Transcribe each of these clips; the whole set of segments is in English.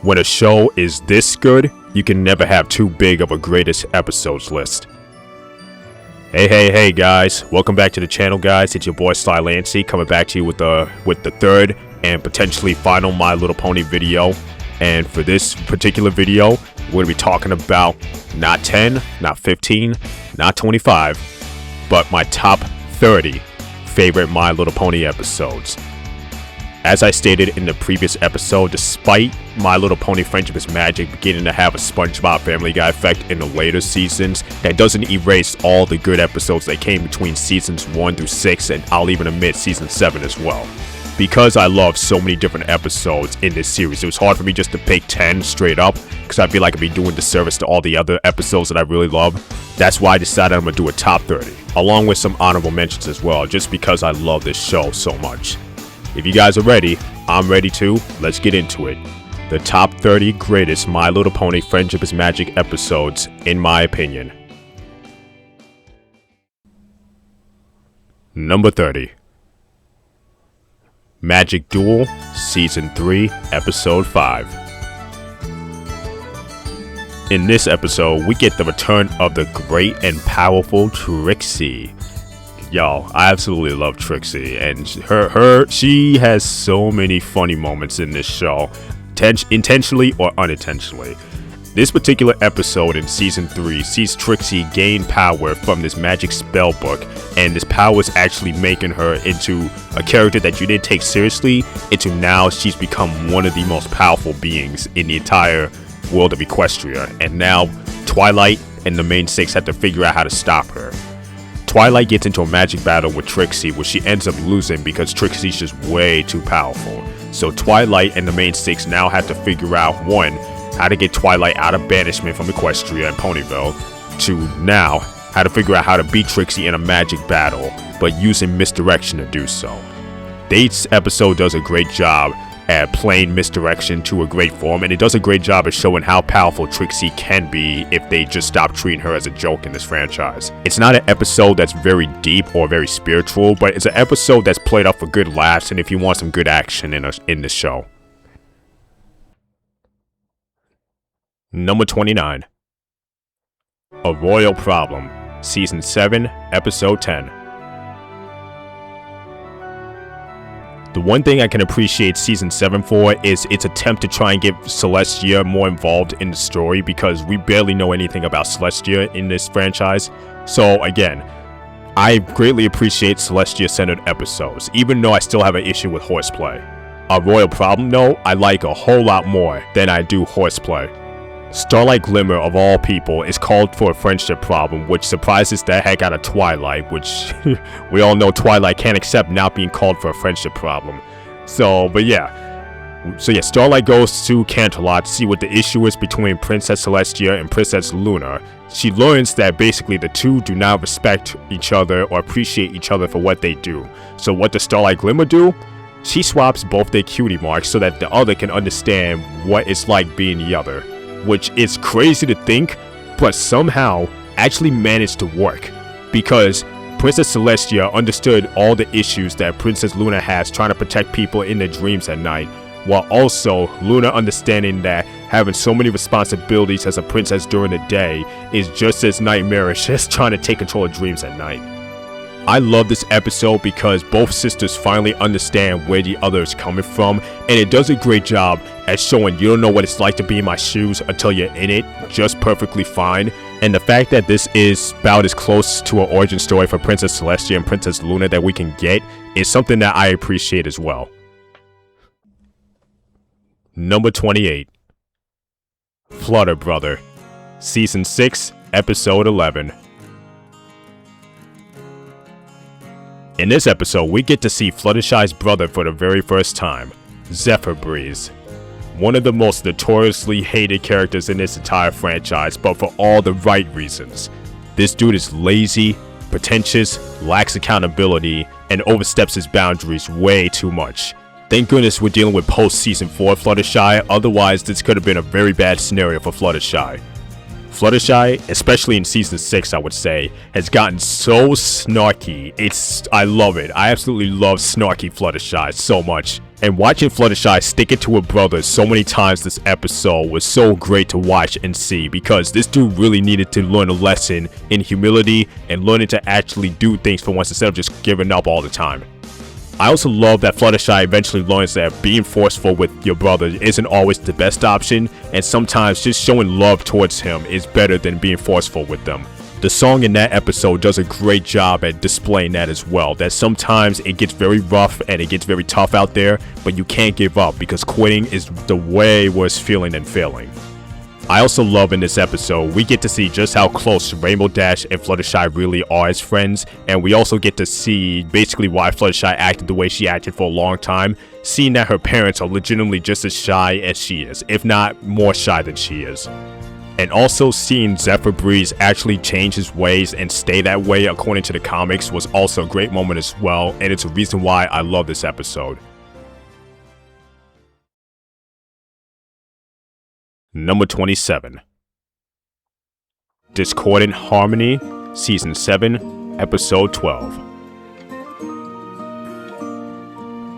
When a show is this good, you can never have too big of a greatest episodes list. Hey guys, welcome back to the channel, guys. It's your boy Sly Lancy coming back to you with the third and potentially final My Little Pony video. And for this particular video, we're going to be talking about not 10, not 15, not 25, but my top 30 favorite My Little Pony episodes. As I stated in the previous episode, despite My Little Pony Friendship is Magic beginning to have a SpongeBob Family Guy effect in the later seasons, that doesn't erase all the good episodes that came between seasons 1 through 6, and I'll even admit season 7 as well. Because I love so many different episodes in this series, it was hard for me just to pick 10 straight up, because I feel like I'd be doing disservice to all the other episodes that I really love. That's why I decided I'm going to do a top 30, along with some honorable mentions as well, just because I love this show so much. If you guys are ready, I'm ready too. Let's get into it. The top 30 greatest My Little Pony Friendship is Magic episodes, in my opinion. Number 30. Magic Duel, Season 3, Episode 5. In this episode, we get the return of the great and powerful Trixie. Yo, I absolutely love Trixie, and she has so many funny moments in this show, intentionally or unintentionally. This particular episode in Season 3 sees Trixie gain power from this magic spell book, and this power is actually making her into a character that you didn't take seriously, into now she's become one of the most powerful beings in the entire world of Equestria, and now Twilight and the main six have to figure out how to stop her. Twilight gets into a magic battle with Trixie, where she ends up losing because Trixie's just way too powerful. So Twilight and the main six now have to figure out, one, how to get Twilight out of banishment from Equestria and Ponyville, to now, how to figure out how to beat Trixie in a magic battle, but using misdirection to do so. This episode does a great job at playing misdirection to a great form, and it does a great job at showing how powerful Trixie can be if they just stop treating her as a joke in this franchise. It's not an episode that's very deep or very spiritual, but it's an episode that's played off for good laughs and if you want some good action in this show. Number 29. A Royal Problem, Season 7, Episode 10. The one thing I can appreciate Season 7 for is its attempt to try and get Celestia more involved in the story, because we barely know anything about Celestia in this franchise. So again, I greatly appreciate Celestia-centered episodes, even though I still have an issue with horseplay. A Royal Problem, though, I like a whole lot more than I do horseplay. Starlight Glimmer, of all people, is called for a friendship problem, which surprises the heck out of Twilight, which we all know Twilight can't accept not being called for a friendship problem. So yeah, Starlight goes to Canterlot to see what the issue is between Princess Celestia and Princess Luna. She learns that basically the two do not respect each other or appreciate each other for what they do. So what does Starlight Glimmer do? She swaps both their cutie marks so that the other can understand what it's like being the other. Which is crazy to think, but somehow actually managed to work, because Princess Celestia understood all the issues that Princess Luna has trying to protect people in their dreams at night, while also Luna understanding that having so many responsibilities as a princess during the day is just as nightmarish as trying to take control of dreams at night. I love this episode because both sisters finally understand where the other is coming from, and it does a great job at showing you don't know what it's like to be in my shoes until you're in it just perfectly fine. And the fact that this is about as close to an origin story for Princess Celestia and Princess Luna that we can get is something that I appreciate as well. Number 28. Flutter Brother, Season 6, Episode 11. In this episode, we get to see Fluttershy's brother for the very first time, Zephyr Breeze. One of the most notoriously hated characters in this entire franchise, but for all the right reasons. This dude is lazy, pretentious, lacks accountability, and oversteps his boundaries way too much. Thank goodness we're dealing with post-Season 4 Fluttershy, otherwise this could have been a very bad scenario for Fluttershy. Fluttershy, especially in Season 6, I would say, has gotten so snarky. I love it. I absolutely love snarky Fluttershy so much. And watching Fluttershy stick it to her brother so many times this episode was so great to watch and see, because this dude really needed to learn a lesson in humility and learning to actually do things for once instead of just giving up all the time. I also love that Fluttershy eventually learns that being forceful with your brother isn't always the best option, and sometimes just showing love towards him is better than being forceful with them. The song in that episode does a great job at displaying that as well, that sometimes it gets very rough and it gets very tough out there, but you can't give up because quitting is the way worse feeling than failing. I also love in this episode, we get to see just how close Rainbow Dash and Fluttershy really are as friends, and we also get to see basically why Fluttershy acted the way she acted for a long time, seeing that her parents are legitimately just as shy as she is, if not more shy than she is. And also seeing Zephyr Breeze actually change his ways and stay that way according to the comics was also a great moment as well, and it's a reason why I love this episode. Number 27. Discordant Harmony, Season 7, Episode 12.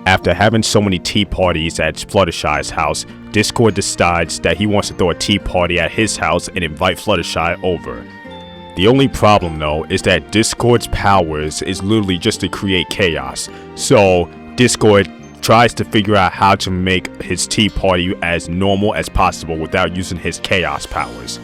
After having so many tea parties at Fluttershy's house, Discord decides that he wants to throw a tea party at his house and invite Fluttershy over. The only problem though is that Discord's powers is literally just to create chaos, so Discord tries to figure out how to make his tea party as normal as possible without using his chaos powers.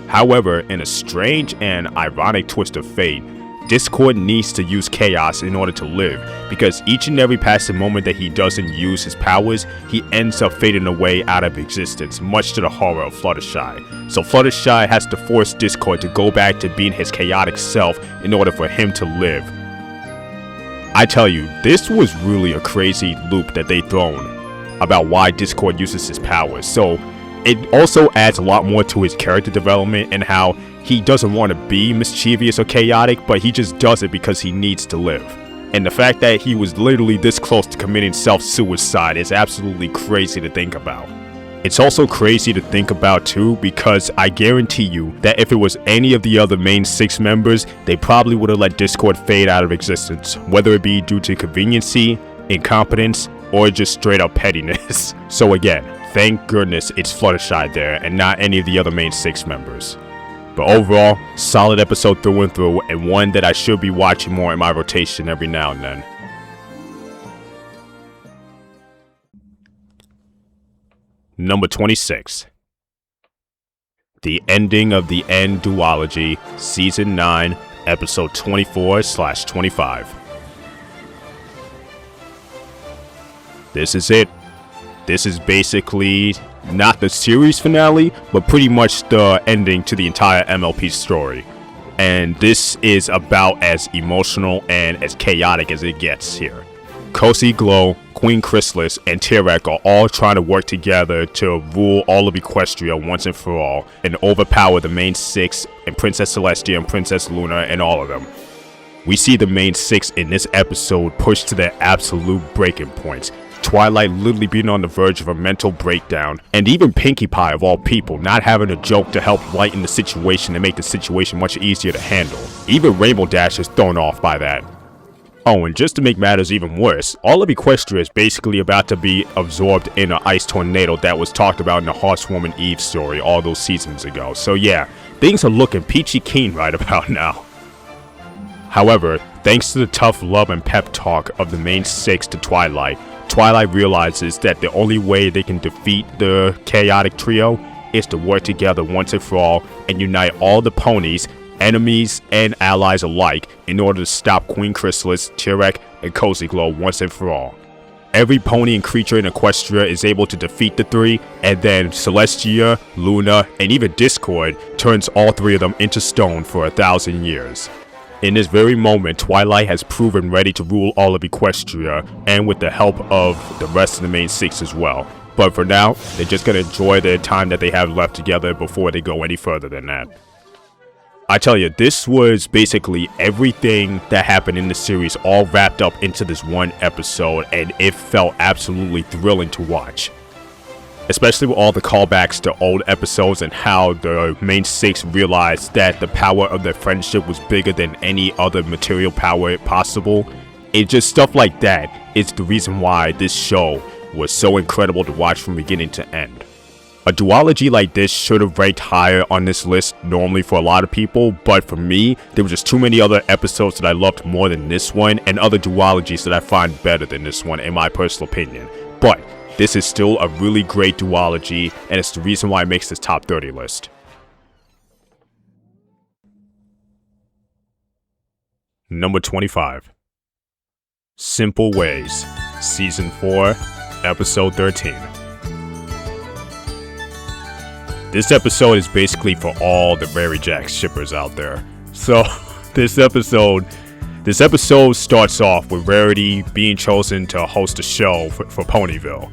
However, in a strange and ironic twist of fate, Discord needs to use chaos in order to live, because each and every passing moment that he doesn't use his powers, he ends up fading away out of existence, much to the horror of Fluttershy. So Fluttershy has to force Discord to go back to being his chaotic self in order for him to live. I tell you, this was really a crazy loop that they thrown about why Discord uses his powers, so it also adds a lot more to his character development and how he doesn't want to be mischievous or chaotic, but he just does it because he needs to live. And the fact that he was literally this close to committing self-suicide is absolutely crazy to think about. It's also crazy to think about too, because I guarantee you that if it was any of the other main 6 members, they probably would have let Discord fade out of existence, whether it be due to conveniency, incompetence, or just straight up pettiness. So again, thank goodness it's Fluttershy there and not any of the other main 6 members. But overall, solid episode through and through, and one that I should be watching more in my rotation every now and then. Number 26. The ending of the End duology, Season 9, Episode 24/25. This is it. This is basically not the series finale, but pretty much the ending to the entire MLP story. And this is about as emotional and as chaotic as it gets here. Cozy Glow, Queen Chrysalis, and Tirek are all trying to work together to rule all of Equestria once and for all, and overpower the main 6 and Princess Celestia and Princess Luna and all of them. We see the main 6 in this episode pushed to their absolute breaking points. Twilight literally being on the verge of a mental breakdown, and even Pinkie Pie of all people not having a joke to help lighten the situation and make the situation much easier to handle. Even Rainbow Dash is thrown off by that. Oh, and just to make matters even worse, all of Equestria is basically about to be absorbed in an ice tornado that was talked about in the Horsewoman Eve story all those seasons ago. So yeah, things are looking peachy keen right about now. However, thanks to the tough love and pep talk of the main 6 to Twilight, Twilight realizes that the only way they can defeat the chaotic trio is to work together once and for all and unite all the ponies, enemies, and allies alike in order to stop Queen Chrysalis, Tirek, and Cozy Glow once and for all. Every pony and creature in Equestria is able to defeat the 3, and then Celestia, Luna, and even Discord turns all 3 of them into stone for 1,000 years. In this very moment, Twilight has proven ready to rule all of Equestria, and with the help of the rest of the main 6 as well. But for now, they're just gonna enjoy the time that they have left together before they go any further than that. I tell you, this was basically everything that happened in the series all wrapped up into this one episode, and it felt absolutely thrilling to watch. Especially with all the callbacks to old episodes and how the main 6 realized that the power of their friendship was bigger than any other material power possible. It's just stuff like that is the reason why this show was so incredible to watch from beginning to end. A duology like this should have ranked higher on this list normally for a lot of people, but for me, there were just too many other episodes that I loved more than this one, and other duologies that I find better than this one in my personal opinion. But this is still a really great duology, and it's the reason why it makes this top 30 list. Number 25. Simple Ways, Season 4, Episode 13. This episode is basically for all the Rarity Jack shippers out there. So, this episode starts off with Rarity being chosen to host a show for Ponyville.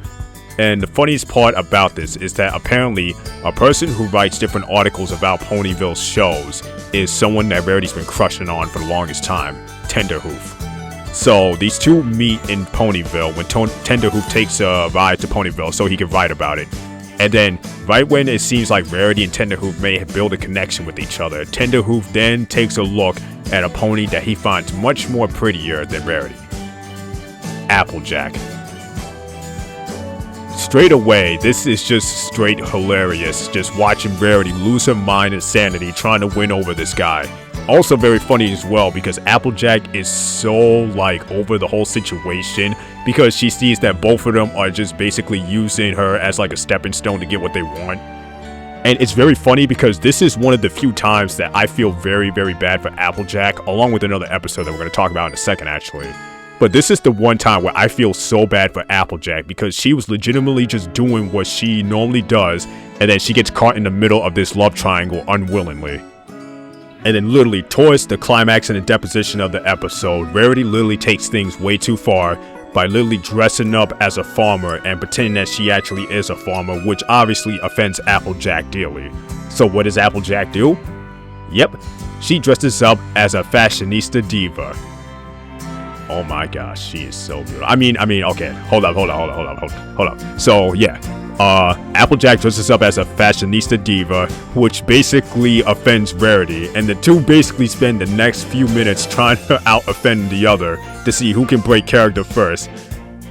And the funniest part about this is that apparently a person who writes different articles about Ponyville's shows is someone that Rarity's been crushing on for the longest time, Tenderhoof. So these two meet in Ponyville when Tenderhoof takes a ride to Ponyville so he can write about it. And then, right when it seems like Rarity and Tenderhoof may build a connection with each other, Tenderhoof then takes a look at a pony that he finds much more prettier than Rarity. Applejack. Straight away, this is just straight hilarious, just watching Rarity lose her mind and sanity trying to win over this guy. Also very funny as well because Applejack is so over the whole situation because she sees that both of them are just basically using her as a stepping stone to get what they want. And it's very funny because this is one of the few times that I feel very, very bad for Applejack, along with another episode that we're going to talk about in a second actually. But this is the one time where I feel so bad for Applejack because she was legitimately just doing what she normally does, and then she gets caught in the middle of this love triangle unwillingly. And then literally towards the climax and the deposition of the episode, Rarity literally takes things way too far by literally dressing up as a farmer and pretending that she actually is a farmer, which obviously offends Applejack dearly. So what does Applejack do? Yep, she dresses up as a fashionista diva. Oh my gosh, she is so beautiful. I mean, okay, hold up. So yeah, Applejack dresses up as a fashionista diva, which basically offends Rarity, and the two basically spend the next few minutes trying to out-offend the other to see who can break character first.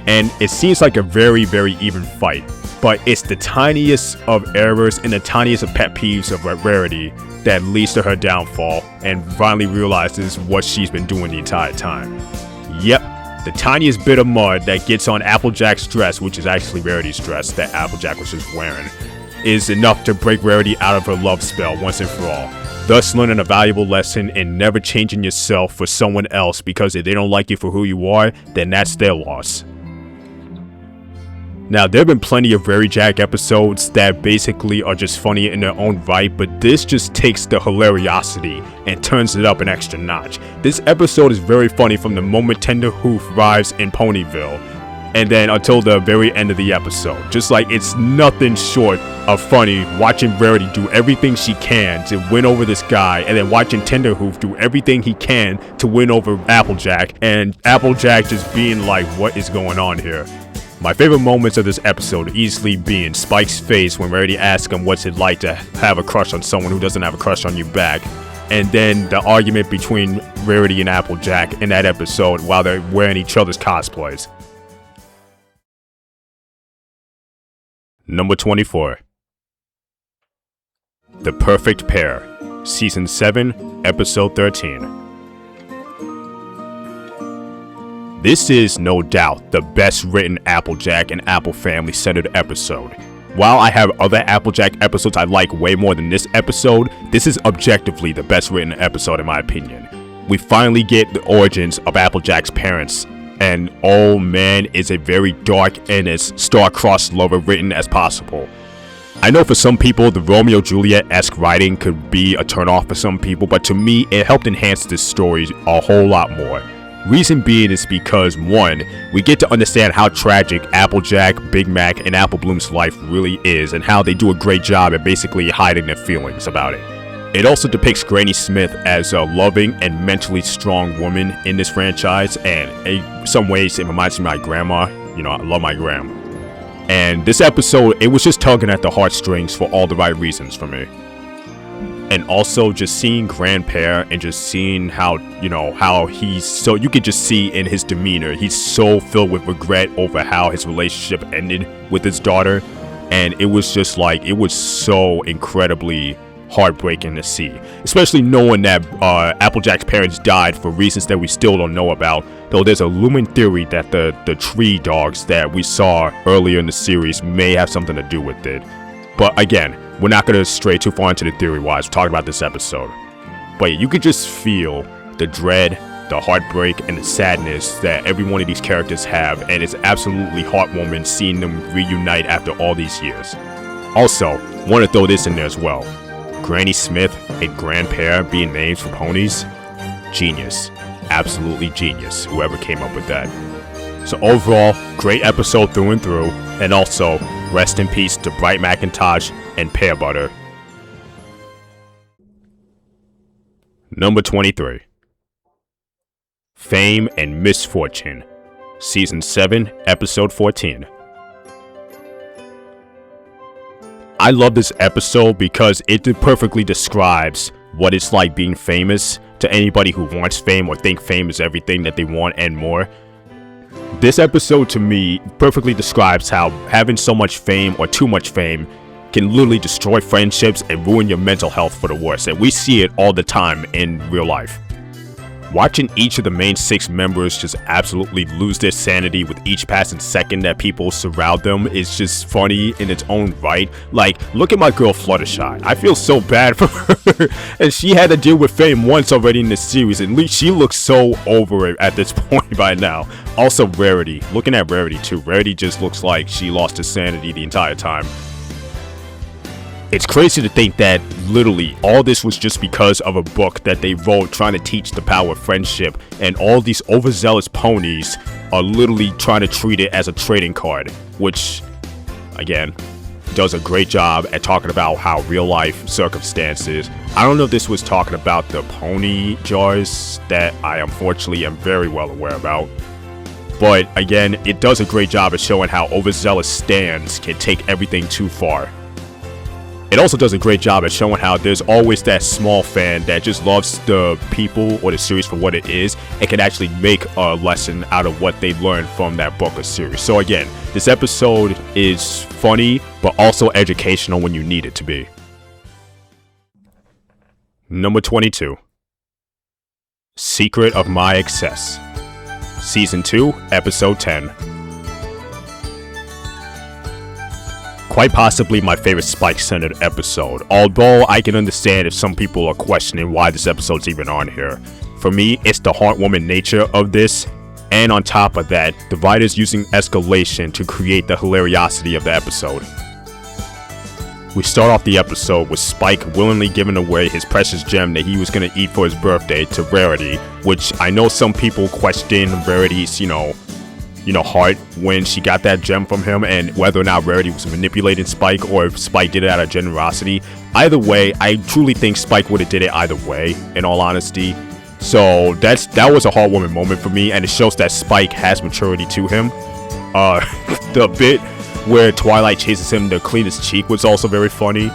And it seems like a very, very even fight, but it's the tiniest of errors and the tiniest of pet peeves of Rarity that leads to her downfall and finally realizes what she's been doing the entire time. Yep, the tiniest bit of mud that gets on Applejack's dress, which is actually Rarity's dress that Applejack was just wearing, is enough to break Rarity out of her love spell once and for all, thus learning a valuable lesson in never changing yourself for someone else, because if they don't like you for who you are, then that's their loss. Now, there have been plenty of Rarity Jack episodes that basically are just funny in their own right, but this just takes the hilariosity and turns it up an extra notch. This episode is very funny from the moment Tenderhoof arrives in Ponyville, and then until the very end of the episode. Just it's nothing short of funny watching Rarity do everything she can to win over this guy, and then watching Tenderhoof do everything he can to win over Applejack, and Applejack just being what is going on here? My favorite moments of this episode easily being Spike's face when Rarity asks him what's it like to have a crush on someone who doesn't have a crush on you back, and then the argument between Rarity and Applejack in that episode while they're wearing each other's cosplays. Number 24. The Perfect Pair, Season 7, Episode 13. This is, no doubt, the best written Applejack and Apple Family centered episode. While I have other Applejack episodes I like way more than this episode, this is objectively the best written episode in my opinion. We finally get the origins of Applejack's parents, and oh man, is a very dark and as star-crossed lover written as possible. I know for some people the Romeo-Juliet-esque writing could be a turnoff for some people, but to me it helped enhance this story a whole lot more. Reason being is because, one, we get to understand how tragic Applejack, Big Mac, and Apple Bloom's life really is, and how they do a great job at basically hiding their feelings about it. It also depicts Granny Smith as a loving and mentally strong woman in this franchise, and in some ways it reminds me of my grandma. You know, I love my grandma. And this episode, it was just tugging at the heartstrings for all the right reasons for me. And also just seeing Grandpa and just seeing how, how he's so, you could just see in his demeanor, he's so filled with regret over how his relationship ended with his daughter. And it was just like, it was so incredibly heartbreaking to see, especially knowing that Applejack's parents died for reasons that we still don't know about, though there's a looming theory that the tree dogs that we saw earlier in the series may have something to do with it. But again, we're not going to stray too far into the theory wise. We're talking about this episode. But you could just feel the dread, the heartbreak, and the sadness that every one of these characters have, and it's absolutely heartwarming seeing them reunite after all these years. Also, want to throw this in there as well. Granny Smith and Grandpa being names for ponies? Genius. Absolutely genius, whoever came up with that. So overall, great episode through and through, and also, rest in peace to Bright Macintosh and Pear Butter. Number 23. Fame and Misfortune, Season 7, Episode 14. I love this episode because it perfectly describes what it's like being famous to anybody who wants fame or think fame is everything that they want and more. This episode to me perfectly describes how having so much fame or too much fame can literally destroy friendships and ruin your mental health for the worse, and we see it all the time in real life. Watching each of the main 6 members just absolutely lose their sanity with each passing second that people surround them is just funny in its own right. Like, look at my girl Fluttershy. I feel so bad for her. And she had to deal with fame once already in this series. At least she looks so over it at this point by now. Also, Rarity. Looking at Rarity too. Rarity just looks like she lost her sanity the entire time. It's crazy to think that literally all this was just because of a book that they wrote trying to teach the power of friendship, and all these overzealous ponies are literally trying to treat it as a trading card, which, again, does a great job at talking about how real life circumstances. I don't know if this was talking about the pony jars that I unfortunately am very well aware about. But again, it does a great job at showing how overzealous stands can take everything too far. It also does a great job at showing how there's always that small fan that just loves the people or the series for what it is and can actually make a lesson out of what they learned from that book or series. So again, this episode is funny, but also educational when you need it to be. Number 22. Secret of My Excess, Season 2, Episode 10. Quite possibly my favorite Spike-centered episode, although I can understand if some people are questioning why this episode's even on here. For me, it's the heartwarming nature of this, and on top of that, the writers using escalation to create the hilariosity of the episode. We start off the episode with Spike willingly giving away his precious gem that he was going to eat for his birthday to Rarity, which I know some people question Rarity's, heart when she got that gem from him, and whether or not Rarity was manipulating Spike or if Spike did it out of generosity. Either way, I truly think Spike would have did it either way, in all honesty. So that was a heartwarming moment for me, and it shows that Spike has maturity to him. The bit where Twilight chases him to clean his cheek was also very funny.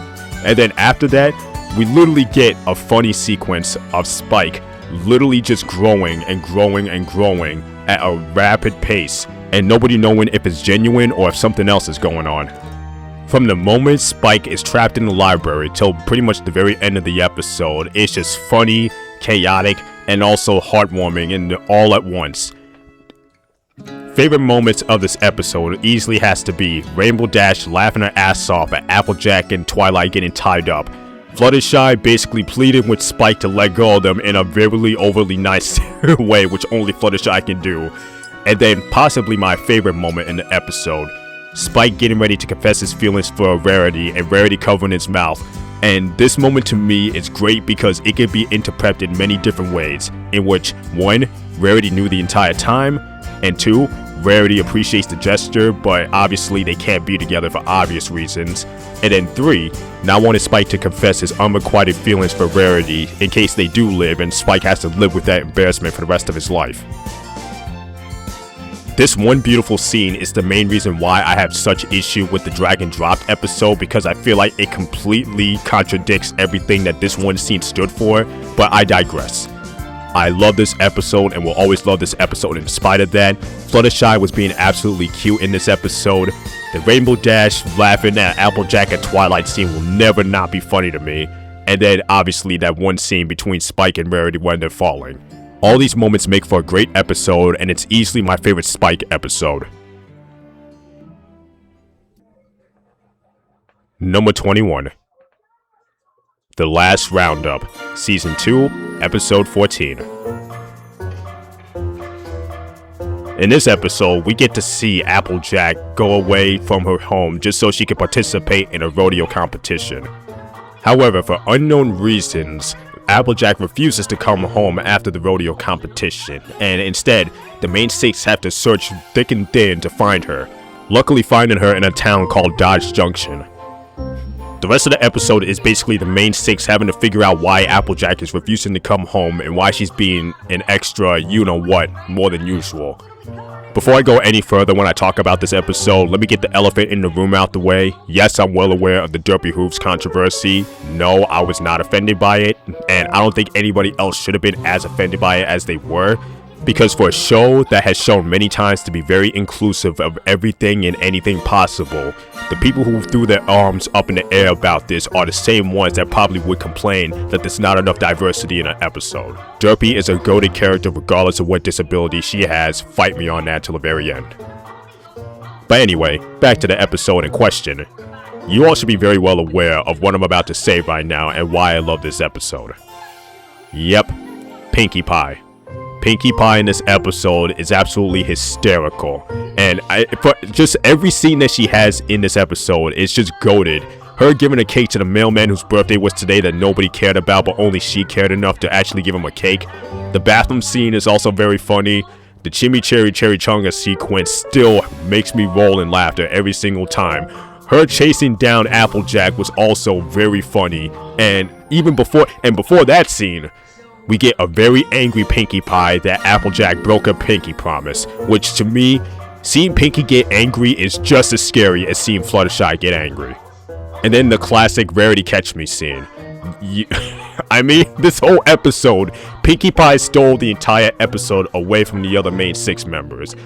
And then after that, we literally get a funny sequence of Spike literally just growing and growing and growing at a rapid pace, and nobody knowing if it's genuine or if something else is going on. From the moment Spike is trapped in the library till pretty much the very end of the episode, it's just funny, chaotic, and also heartwarming and all at once. Favorite moments of this episode easily has to be Rainbow Dash laughing her ass off at Applejack and Twilight getting tied up, Fluttershy basically pleading with Spike to let go of them in a very overly nice way, which only Fluttershy can do. And then possibly my favorite moment in the episode, Spike getting ready to confess his feelings for Rarity and Rarity covering his mouth. And this moment to me is great because it can be interpreted many different ways, in which 1. Rarity knew the entire time, and 2. Rarity appreciates the gesture, but obviously they can't be together for obvious reasons. And then 3, not wanting Spike to confess his unrequited feelings for Rarity in case they do live and Spike has to live with that embarrassment for the rest of his life. This one beautiful scene is the main reason why I have such issue with the Dragon Dropped episode, because I feel like it completely contradicts everything that this one scene stood for, but I digress. I love this episode and will always love this episode in spite of that. Fluttershy was being absolutely cute in this episode. The Rainbow Dash laughing at Applejack at Twilight scene will never not be funny to me. And then obviously that one scene between Spike and Rarity when they're falling. All these moments make for a great episode, and it's easily my favorite Spike episode. Number 21. The Last Roundup, Season 2, Episode 14. In this episode, we get to see Applejack go away from her home just so she can participate in a rodeo competition. However, for unknown reasons, Applejack refuses to come home after the rodeo competition, and instead, the main six have to search thick and thin to find her, luckily finding her in a town called Dodge Junction. The rest of the episode is basically the main six having to figure out why Applejack is refusing to come home and why she's being an extra you-know-what more than usual. Before I go any further when I talk about this episode, let me get the elephant in the room out the way. Yes, I'm well aware of the Derpy Hooves controversy. No, I was not offended by it, and I don't think anybody else should have been as offended by it as they were. Because for a show that has shown many times to be very inclusive of everything and anything possible, the people who threw their arms up in the air about this are the same ones that probably would complain that there's not enough diversity in an episode. Derpy is a goated character regardless of what disability she has. Fight me on that till the very end. But anyway, back to the episode in question. You all should be very well aware of what I'm about to say right now and why I love this episode. Yep, Pinkie Pie. Pinkie Pie in this episode is absolutely hysterical, and just every scene that she has in this episode is just goated. Her giving a cake to the mailman whose birthday was today that nobody cared about, but only she cared enough to actually give him a cake. The bathroom scene is also very funny. The Chimichurri Chimichanga sequence still makes me roll in laughter every single time. Her chasing down Applejack was also very funny, and even before that scene, we get a very angry Pinkie Pie that Applejack broke her pinky promise, which to me, seeing Pinkie get angry is just as scary as seeing Fluttershy get angry. And then the classic Rarity Catch Me scene. I mean, this whole episode, Pinkie Pie stole the entire episode away from the other main six members.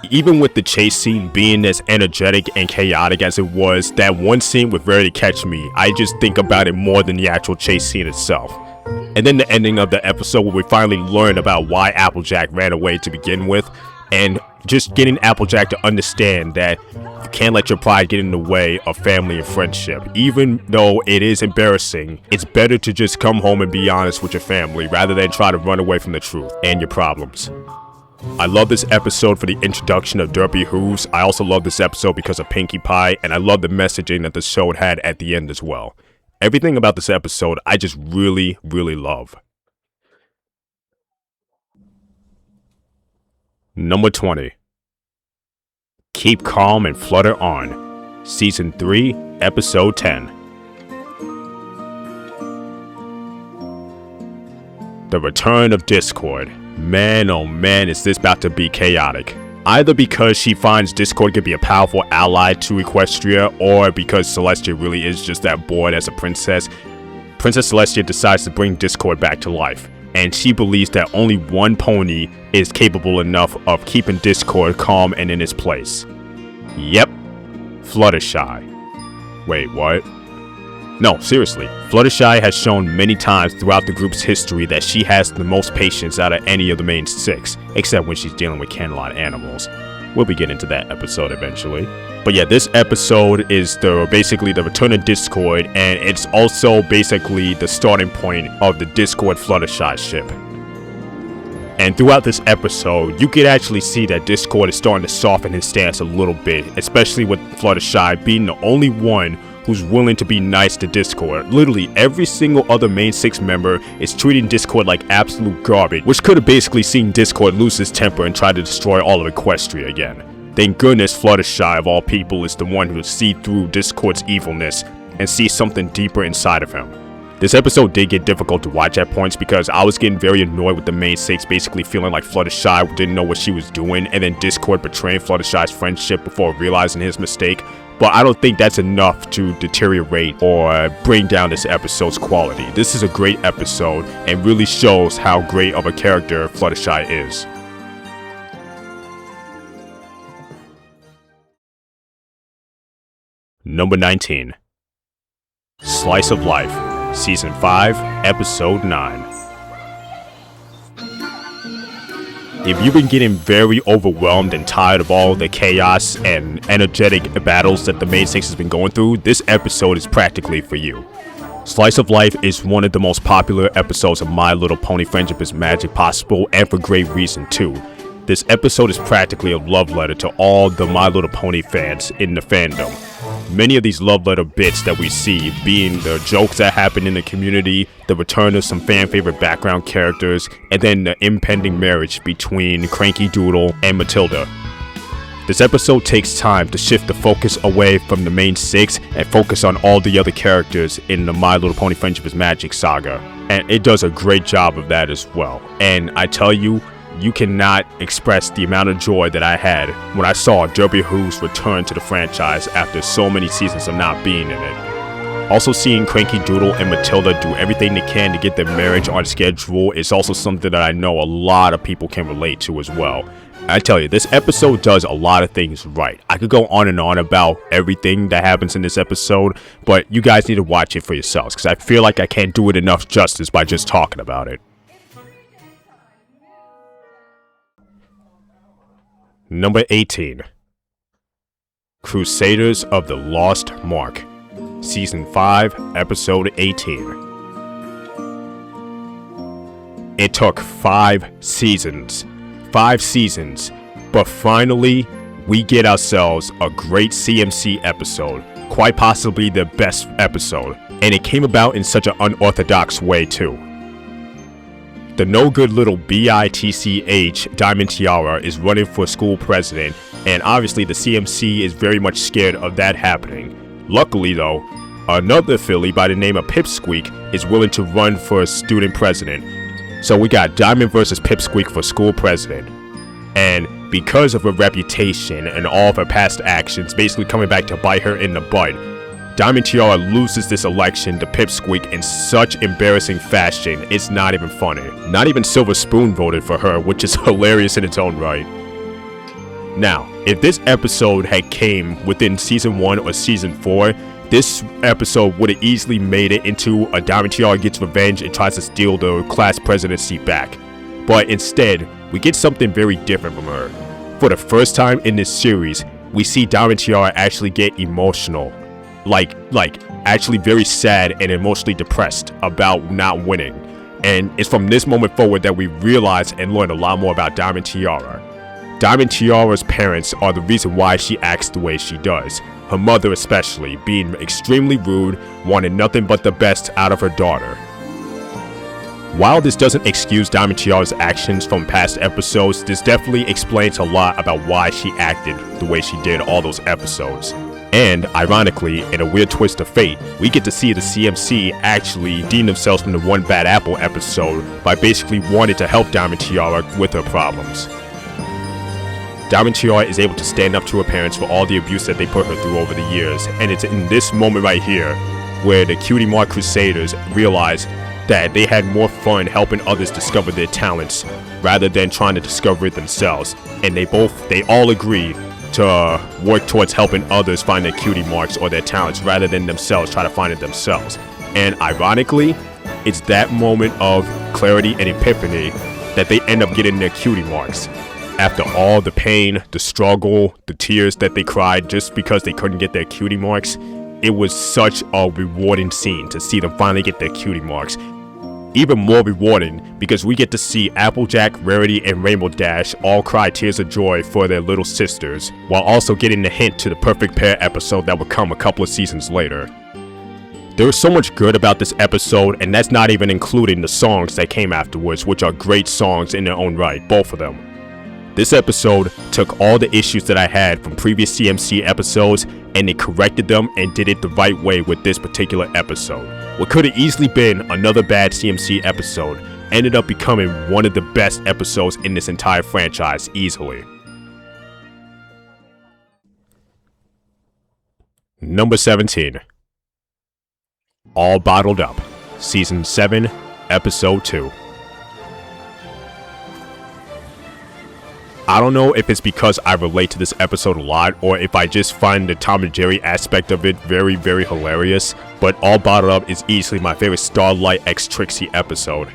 Even with the chase scene being as energetic and chaotic as it was, that one scene with Rarity Catch Me, I just think about it more than the actual chase scene itself. And then the ending of the episode where we finally learn about why Applejack ran away to begin with, and just getting Applejack to understand that you can't let your pride get in the way of family and friendship. Even though it is embarrassing, it's better to just come home and be honest with your family rather than try to run away from the truth and your problems. I love this episode for the introduction of Derpy Hooves. I also love this episode because of Pinkie Pie, and I love the messaging that the show had at the end as well. Everything about this episode, I just really, really love. Number 20. Keep Calm and Flutter On, Season 3, Episode 10. The Return of Discord. Man, oh man, is this about to be chaotic. Either because she finds Discord could be a powerful ally to Equestria, or because Celestia really is just that bored as a princess. Princess Celestia decides to bring Discord back to life, and she believes that only one pony is capable enough of keeping Discord calm and in its place. Yep, Fluttershy. Wait, what? No, seriously, Fluttershy has shown many times throughout the group's history that she has the most patience out of any of the main six, except when she's dealing with Candelot animals. We'll be getting to that episode eventually. But yeah, this episode is basically the return of Discord, and it's also basically the starting point of the Discord Fluttershy ship. And throughout this episode, you could actually see that Discord is starting to soften his stance a little bit, especially with Fluttershy being the only one who's willing to be nice to Discord. Literally every single other main six member is treating Discord like absolute garbage, which could have basically seen Discord lose his temper and try to destroy all of Equestria again. Thank goodness Fluttershy of all people is the one who sees through Discord's evilness and sees something deeper inside of him. This episode did get difficult to watch at points because I was getting very annoyed with the main six basically feeling like Fluttershy didn't know what she was doing, and then Discord betraying Fluttershy's friendship before realizing his mistake. But I don't think that's enough to deteriorate or bring down this episode's quality. This is a great episode and really shows how great of a character Fluttershy is. Number 19. Slice of Life. Season 5, Episode 9. If you've been getting very overwhelmed and tired of all the chaos and energetic battles that the main six has been going through, this episode is practically for you. Slice of Life is one of the most popular episodes of My Little Pony Friendship is Magic possible, and for great reason too. This episode is practically a love letter to all the My Little Pony fans in the fandom. Many of these love letter bits that we see being the jokes that happen in the community, the return of some fan favorite background characters, and then the impending marriage between Cranky Doodle and Matilda. This episode takes time to shift the focus away from the main six and focus on all the other characters in the My Little Pony Friendship is Magic saga, and it does a great job of that as well. And I tell you, you cannot express the amount of joy that I had when I saw Derby Who's return to the franchise after so many seasons of not being in it. Also seeing Cranky Doodle and Matilda do everything they can to get their marriage on schedule is also something that I know a lot of people can relate to as well. I tell you, this episode does a lot of things right. I could go on and on about everything that happens in this episode, but you guys need to watch it for yourselves because I feel like I can't do it enough justice by just talking about it. Number 18. Crusaders of the Lost Mark. Season 5, Episode 18. It took 5 seasons. 5 seasons. But finally, we get ourselves a great CMC episode. Quite possibly the best episode. And it came about in such an unorthodox way too. The no-good little BITCH Diamond Tiara is running for school president, and obviously the CMC is very much scared of that happening. Luckily though, another filly by the name of Pipsqueak is willing to run for student president. So we got Diamond versus Pipsqueak for school president. And because of her reputation and all of her past actions basically coming back to bite her in the butt, Diamond Tiara loses this election to Pipsqueak in such embarrassing fashion, it's not even funny. Not even Silver Spoon voted for her, which is hilarious in its own right. Now, if this episode had came within Season 1 or Season 4, this episode would have easily made it into a Diamond Tiara gets revenge and tries to steal the class presidency back. But instead, we get something very different from her. For the first time in this series, we see Diamond Tiara actually get emotional. Like actually very sad and emotionally depressed about not winning. And it's from this moment forward that we realize and learn a lot more about Diamond Tiara. Diamond Tiara's parents are the reason why she acts the way she does. Her mother especially, being extremely rude, wanting nothing but the best out of her daughter. While this doesn't excuse Diamond Tiara's actions from past episodes, this definitely explains a lot about why she acted the way she did all those episodes. And, ironically, in a weird twist of fate, we get to see the CMC actually redeem themselves from the One Bad Apple episode by basically wanting to help Diamond Tiara with her problems. Diamond Tiara is able to stand up to her parents for all the abuse that they put her through over the years, and it's in this moment right here where the Cutie Mark Crusaders realize that they had more fun helping others discover their talents rather than trying to discover it themselves, and they all agree to work towards helping others find their cutie marks or their talents rather than themselves try to find it themselves. And ironically, it's that moment of clarity and epiphany that they end up getting their cutie marks. After all the pain, the struggle, the tears that they cried just because they couldn't get their cutie marks, it was such a rewarding scene to see them finally get their cutie marks. Even more rewarding because we get to see Applejack, Rarity, and Rainbow Dash all cry tears of joy for their little sisters, while also getting the hint to the perfect pair episode that would come a couple of seasons later. There is so much good about this episode, and that's not even including the songs that came afterwards, which are great songs in their own right, both of them. This episode took all the issues that I had from previous CMC episodes and it corrected them and did it the right way with this particular episode. What could have easily been another bad CMC episode ended up becoming one of the best episodes in this entire franchise easily. Number 17. All Bottled Up, Season 7, Episode 2. I don't know if it's because I relate to this episode a lot or if I just find the Tom and Jerry aspect of it very, very hilarious, but All Bottled Up is easily my favorite Starlight x Trixie episode.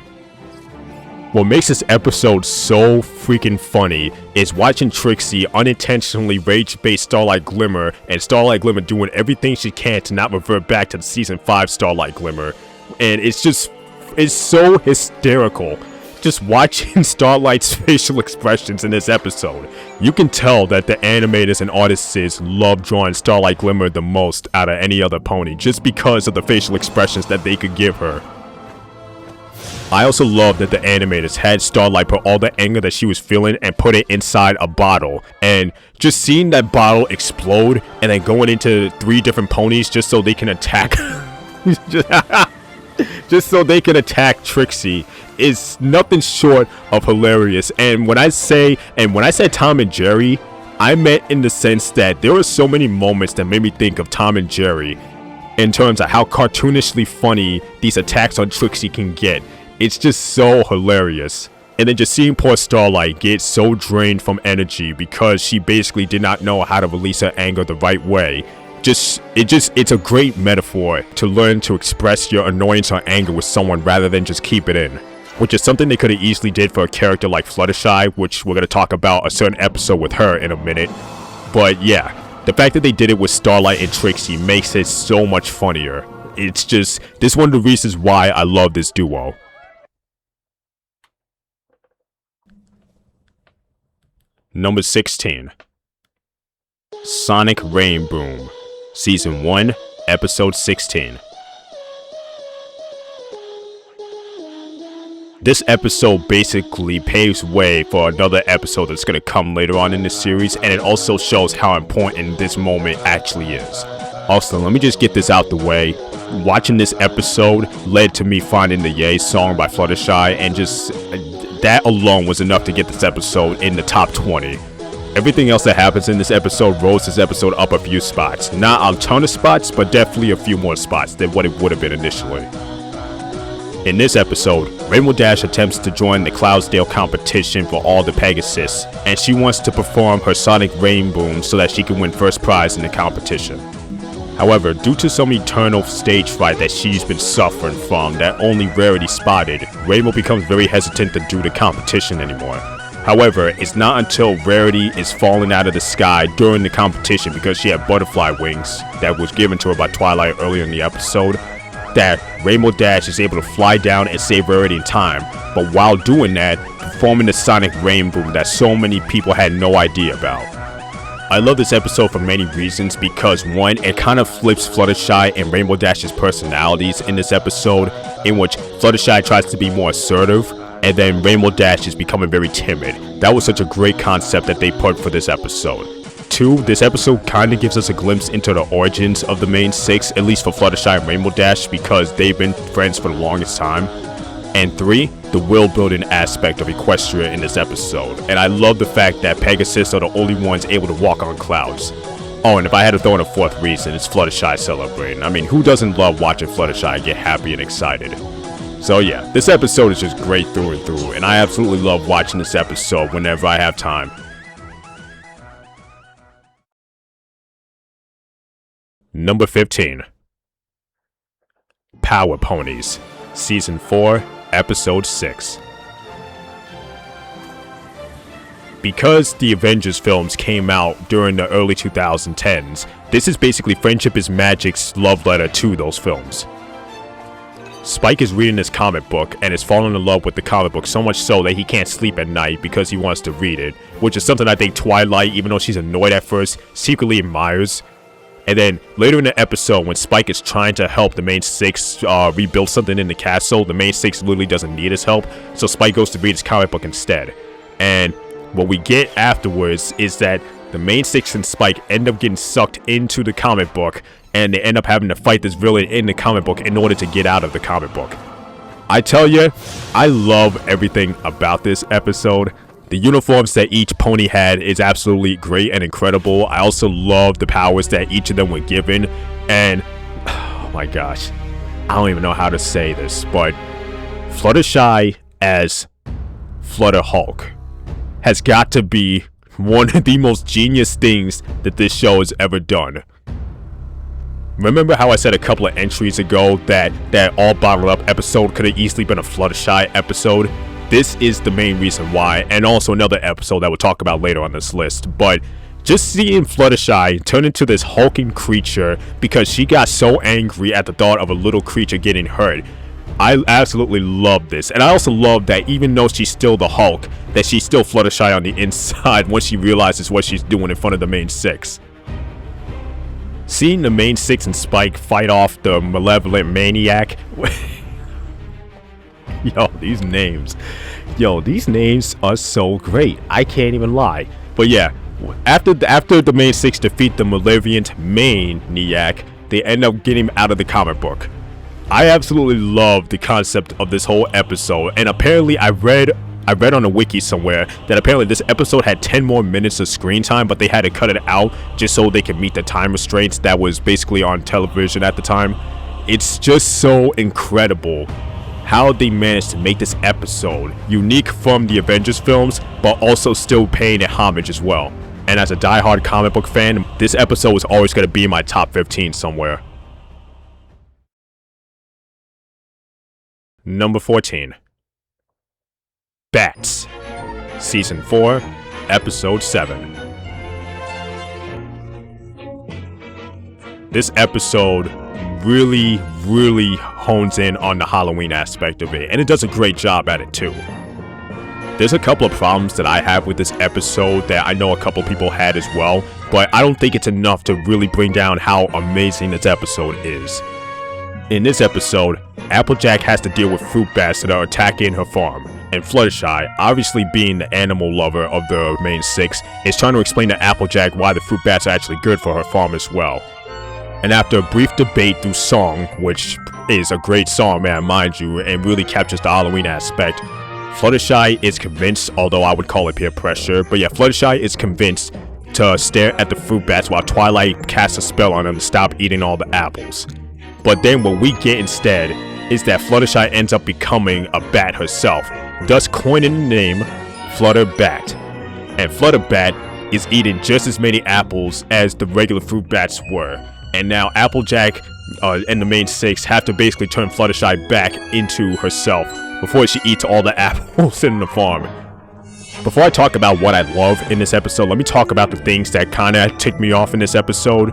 What makes this episode so freaking funny is watching Trixie unintentionally rage-bait Starlight Glimmer and Starlight Glimmer doing everything she can to not revert back to the Season 5 Starlight Glimmer. And it's so hysterical. Just watching Starlight's facial expressions in this episode, you can tell that the animators and artists love drawing Starlight Glimmer the most out of any other pony just because of the facial expressions that they could give her. I also love that the animators had Starlight put all the anger that she was feeling and put it inside a bottle, and just seeing that bottle explode and then going into 3 different ponies just so they can attack just so they can attack Trixie is nothing short of hilarious. And when I said Tom and Jerry, I meant in the sense that there were so many moments that made me think of Tom and Jerry in terms of how cartoonishly funny these attacks on Trixie can get. It's just so hilarious. And then just seeing poor Starlight get so drained from energy because she basically did not know how to release her anger the right way. It's a great metaphor to learn to express your annoyance or anger with someone rather than just keep it in, which is something they could have easily did for a character like Fluttershy, which we're going to talk about a certain episode with her in a minute. But yeah, the fact that they did it with Starlight and Trixie makes it so much funnier. It's just, this is one of the reasons why I love this duo. Number 16. Sonic Rain Boom, Season 1, Episode 16. This episode basically paves way for another episode that's going to come later on in the series, and it also shows how important this moment actually is. Also, let me just get this out the way. Watching this episode led to me finding the Yay song by Fluttershy, and just that alone was enough to get this episode in the top 20. Everything else that happens in this episode rose this episode up a few spots. Not a ton of spots, but definitely a few more spots than what it would have been initially. In this episode, Rainbow Dash attempts to join the Cloudsdale competition for all the Pegasus, and she wants to perform her Sonic Rain Boom so that she can win first prize in the competition. However, due to some eternal stage fright that she's been suffering from that only Rarity spotted, Rainbow becomes very hesitant to do the competition anymore. However, it's not until Rarity is falling out of the sky during the competition because she had butterfly wings that was given to her by Twilight earlier in the episode that Rainbow Dash is able to fly down and save Rarity in time, but while doing that, performing the Sonic Rain Boom that so many people had no idea about. I love this episode for many reasons because one, it kind of flips Fluttershy and Rainbow Dash's personalities in this episode, in which Fluttershy tries to be more assertive, and then Rainbow Dash is becoming very timid. That was such a great concept that they put for this episode. 2, this episode kind of gives us a glimpse into the origins of the main 6, at least for Fluttershy and Rainbow Dash, because they've been friends for the longest time. And 3, the world building aspect of Equestria in this episode. And I love the fact that Pegasus are the only ones able to walk on clouds. Oh, and if I had to throw in a 4th reason, it's Fluttershy celebrating. I mean, who doesn't love watching Fluttershy get happy and excited? So yeah, this episode is just great through and through, and I absolutely love watching this episode whenever I have time. Number 15. Power Ponies, Season 4, Episode 6. Because the Avengers films came out during the early 2010s, this is basically Friendship is Magic's love letter to those films. Spike is reading this comic book and is falling in love with the comic book so much so that he can't sleep at night because he wants to read it, which is something I think Twilight, even though she's annoyed at first, secretly admires. And then later in the episode, when Spike is trying to help the main 6 rebuild something in the castle, the main 6 literally doesn't need his help, so Spike goes to read his comic book instead. And what we get afterwards is that the main six and Spike end up getting sucked into the comic book, and they end up having to fight this villain in the comic book in order to get out of the comic book. I tell you, I love everything about this episode. The uniforms that each pony had is absolutely great and incredible. I also love the powers that each of them were given. And, oh my gosh, I don't even know how to say this, but Fluttershy as Flutter Hulk has got to be one of the most genius things that this show has ever done. Remember how I said a couple of entries ago that all bottled up episode could have easily been a Fluttershy episode? This is the main reason why, and also another episode that we'll talk about later on this list. But just seeing Fluttershy turn into this hulking creature because she got so angry at the thought of a little creature getting hurt, I absolutely love this. And I also love that even though she's still the Hulk, that she's still Fluttershy on the inside once she realizes what she's doing in front of the main six. Seeing the main six and Spike fight off the malevolent maniac. These names are so great. I can't even lie. But yeah, after the main six defeat the malevolent maniac, they end up getting him out of the comic book. I absolutely love the concept of this whole episode, and apparently I read on a wiki somewhere that apparently this episode had 10 more minutes of screen time, but they had to cut it out just so they could meet the time restraints that was basically on television at the time. It's just so incredible how they managed to make this episode unique from the Avengers films, but also still paying it homage as well. And as a diehard comic book fan, this episode is always going to be in my top 15 somewhere. Number 14. Bats, Season 4, Episode 7. This episode really hones in on the Halloween aspect of it, and it does a great job at it too. There's a couple of problems that I have with this episode that I know a couple people had as well, but I don't think it's enough to really bring down how amazing this episode is. In this episode, Applejack has to deal with fruit bats that are attacking her farm, and Fluttershy, obviously being the animal lover of the main six, is trying to explain to Applejack why the fruit bats are actually good for her farm as well. And after a brief debate through song, which is a great song, man, mind you, and really captures the Halloween aspect, Fluttershy is convinced, although I would call it peer pressure, but yeah, Fluttershy is convinced to stare at the fruit bats while Twilight casts a spell on them to stop eating all the apples. But then what we get instead is that Fluttershy ends up becoming a bat herself, thus coining the name Flutterbat. And Flutterbat is eating just as many apples as the regular fruit bats were. And now Applejack and the main six have to basically turn Fluttershy back into herself before she eats all the apples in the farm. Before I talk about what I love in this episode, let me talk about the things that kinda ticked me off in this episode.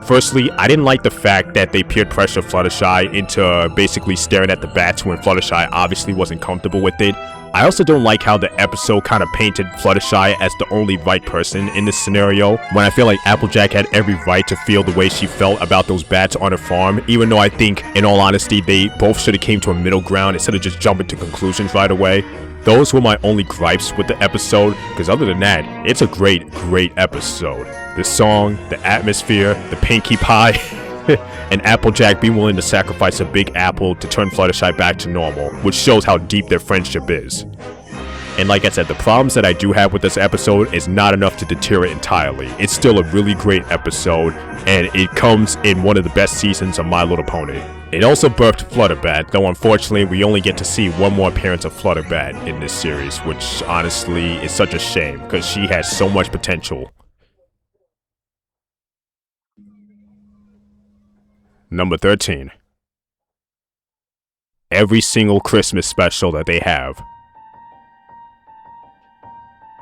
Firstly, I didn't like the fact that they peer pressure Fluttershy into basically staring at the bats when Fluttershy obviously wasn't comfortable with it. I also don't like how the episode kind of painted Fluttershy as the only right person in this scenario, when I feel like Applejack had every right to feel the way she felt about those bats on her farm, even though I think, in all honesty, they both should have came to a middle ground instead of just jumping to conclusions right away. Those were my only gripes with the episode, because other than that, it's a great episode. The song, the atmosphere, the Pinkie Pie, and Applejack being willing to sacrifice a big apple to turn Fluttershy back to normal, which shows how deep their friendship is. And like I said, the problems that I do have with this episode is not enough to deter it entirely. It's still a really great episode, and it comes in one of the best seasons of My Little Pony. It also birthed Flutterbat, though unfortunately we only get to see one more appearance of Flutterbat in this series, which honestly is such a shame, because she has so much potential. Number 13. Every single Christmas special that they have.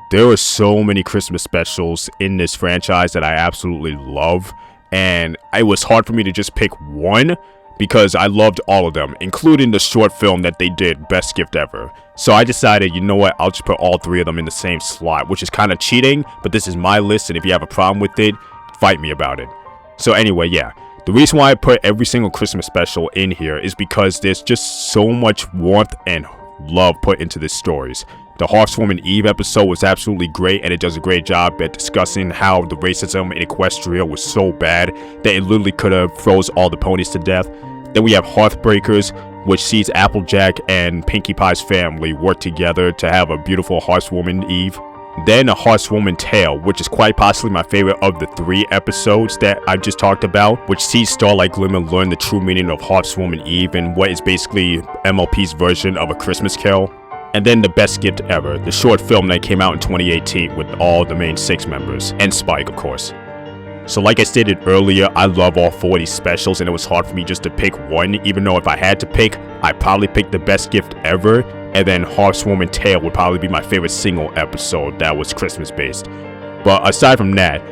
There are so many Christmas specials in this franchise that I absolutely love, and it was hard for me to just pick one because I loved all of them, including the short film that they did, Best Gift Ever. So I decided, you know what, I'll just put all three of them in the same slot, which is kind of cheating, but this is my list, and if you have a problem with it, fight me about it. So anyway, yeah. The reason why I put every single Christmas special in here is because there's just so much warmth and love put into these stories. The Horsewoman Eve episode was absolutely great, and it does a great job at discussing how the racism in Equestria was so bad that it literally could have froze all the ponies to death. Then we have Hearthbreakers, which sees Applejack and Pinkie Pie's family work together to have a beautiful Horsewoman Eve. Then A Horsewoman Tale, which is quite possibly my favorite of the 3 episodes that I just talked about, which sees Starlight Glimmer learn the true meaning of Horsewoman Eve and what is basically MLP's version of A Christmas Carol. And then The Best Gift Ever, the short film that came out in 2018 with all the main 6 members, and Spike, of course. So like I stated earlier, I love all 40 specials, and it was hard for me just to pick one, even though if I had to pick, I'd probably pick The Best Gift Ever, and then Horsewoman Tale would probably be my favorite single episode that was Christmas based. But aside from that,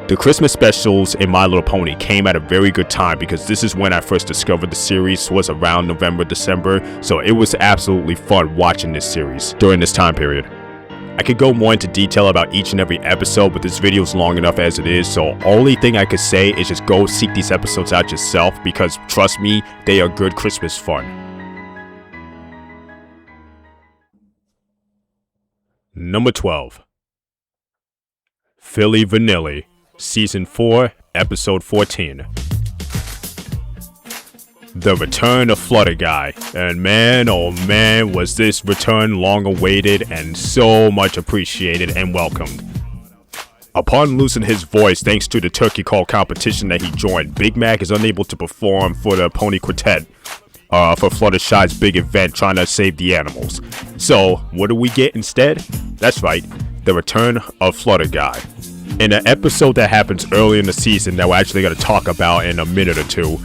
the Christmas specials in My Little Pony came at a very good time because this is when I first discovered the series, was around November, December, so it was absolutely fun watching this series during this time period. I could go more into detail about each and every episode, but this video is long enough as it is, so only thing I could say is just go seek these episodes out yourself because trust me, they are good Christmas fun. Number 12. Philly Vanilli, Season 4, Episode 14. The Return of Flutter Guy, and man oh man was this return long awaited and so much appreciated and welcomed. Upon losing his voice thanks to the turkey call competition that he joined, Big Mac is unable to perform for the Pony Quartet for Fluttershy's big event trying to save the animals. So what do we get instead? That's right, the Return of Flutter Guy. In an episode that happens early in the season that we're actually going to talk about in a minute or two,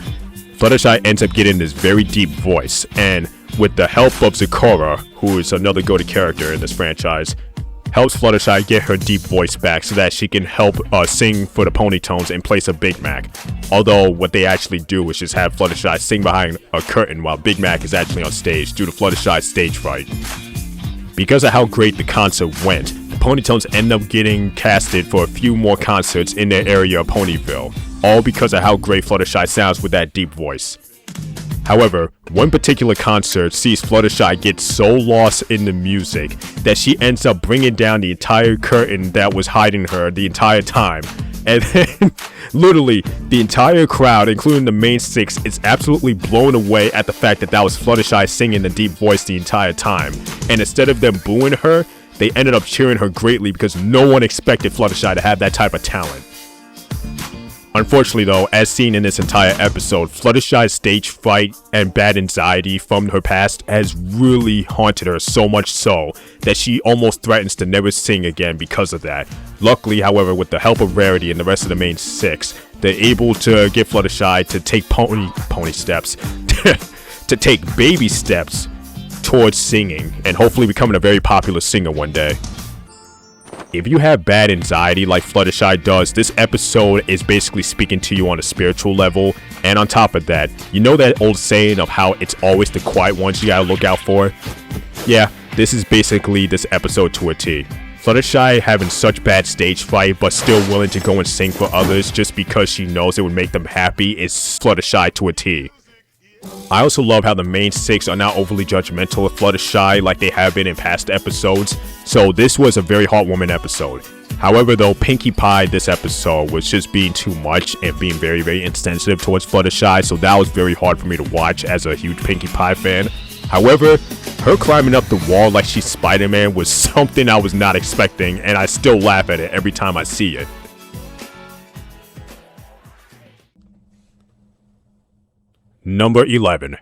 Fluttershy ends up getting this very deep voice, and with the help of Zecora, who is another go-to character in this franchise, helps Fluttershy get her deep voice back so that she can help sing for the Ponytones in place of Big Mac. Although what they actually do is just have Fluttershy sing behind a curtain while Big Mac is actually on stage due to Fluttershy's stage fright. Because of how great the concert went, the Ponytones end up getting casted for a few more concerts in their area of Ponyville, all because of how great Fluttershy sounds with that deep voice. However, one particular concert sees Fluttershy get so lost in the music that she ends up bringing down the entire curtain that was hiding her the entire time. And then, literally, the entire crowd, including the main 6, is absolutely blown away at the fact that that was Fluttershy singing the deep voice the entire time. And instead of them booing her, they ended up cheering her greatly because no one expected Fluttershy to have that type of talent. Unfortunately though, as seen in this entire episode, Fluttershy's stage fright and bad anxiety from her past has really haunted her, so much so that she almost threatens to never sing again because of that. Luckily, however, with the help of Rarity and the rest of the main 6, they're able to get Fluttershy to take pony steps, to take baby steps towards singing and hopefully becoming a very popular singer one day. If you have bad anxiety like Fluttershy does, this episode is basically speaking to you on a spiritual level. And on top of that, you know that old saying of how it's always the quiet ones you gotta look out for? Yeah, this is basically this episode to a T. Fluttershy having such bad stage fright but still willing to go and sing for others just because she knows it would make them happy is Fluttershy to a T. I also love how the main 6 are not overly judgmental of Fluttershy like they have been in past episodes, so this was a very heartwarming episode. However though, Pinkie Pie this episode was just being too much and being very, very insensitive towards Fluttershy, so that was very hard for me to watch as a huge Pinkie Pie fan. However, her climbing up the wall like she's Spider-Man was something I was not expecting, and I still laugh at it every time I see it. Number 11.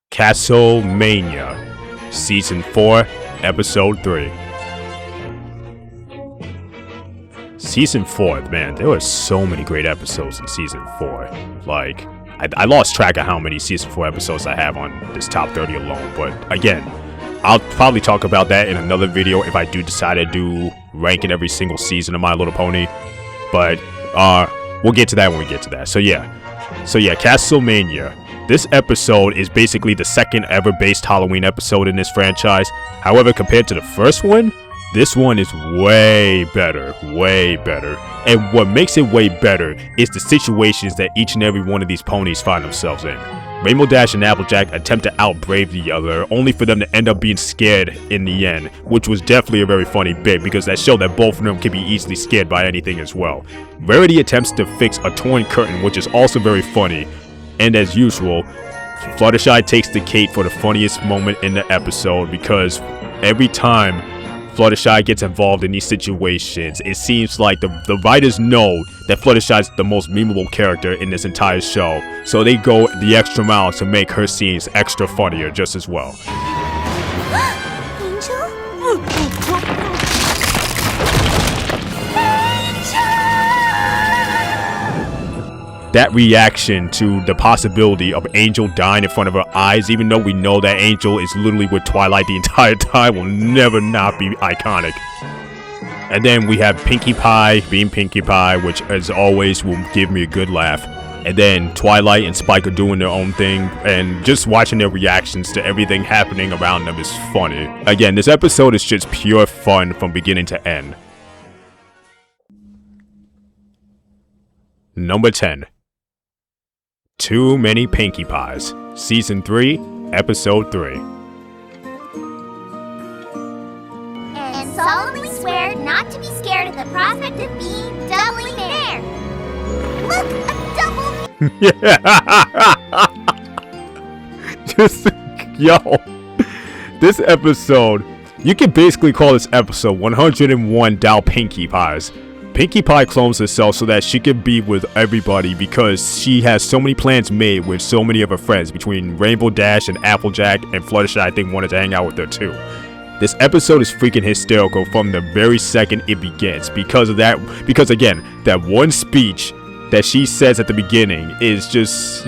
Castlemania, Season 4, Episode 3. Season 4, man, there were so many great episodes in Season 4. Like, I lost track of how many Season 4 episodes I have on this top 30 alone, but again, I'll probably talk about that in another video if I do decide to do ranking every single season of My Little Pony, but we'll get to that when we get to that. So yeah, Castlemania. This episode is basically the second ever based Halloween episode in this franchise. However, compared to the first one, this one is way better, way better. And what makes it way better is the situations that each and every one of these ponies find themselves in. Rainbow Dash and Applejack attempt to outbrave the other, only for them to end up being scared in the end, which was definitely a very funny bit because that showed that both of them can be easily scared by anything as well. Rarity attempts to fix a torn curtain, which is also very funny, and as usual, Fluttershy takes the cake for the funniest moment in the episode because every time Fluttershy gets involved in these situations, it seems like the writers know that Fluttershy is the most memeable character in this entire show, so they go the extra mile to make her scenes extra funnier just as well. That reaction to the possibility of Angel dying in front of her eyes, even though we know that Angel is literally with Twilight the entire time, will never not be iconic. And then we have Pinkie Pie being Pinkie Pie, which as always will give me a good laugh. And then Twilight and Spike are doing their own thing, and just watching their reactions to everything happening around them is funny. Again, this episode is just pure fun from beginning to end. Number 10. Too Many Pinkie Pies, Season 3, Episode 3. And solemnly swear not to be scared at the prospect of being doubly there. Look, a double. Just, yo, this episode, you can basically call this episode 101 Dow Pinkie Pies. Pinkie Pie clones herself so that she can be with everybody because she has so many plans made with so many of her friends between Rainbow Dash and Applejack, and Fluttershy I think wanted to hang out with her too. This episode is freaking hysterical from the very second it begins because again, that one speech that she says at the beginning is just,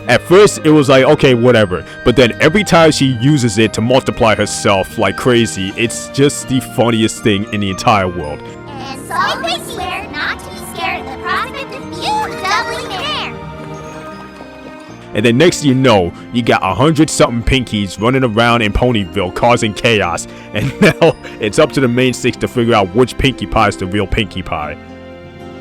at first it was like, okay, whatever, but then every time she uses it to multiply herself like crazy, it's just the funniest thing in the entire world. And solemnly swear not to be scared at the prospect of being doubly there. And then next thing you know, you got 100-something Pinkies running around in Ponyville causing chaos, and now it's up to the main six to figure out which Pinkie Pie is the real Pinkie Pie.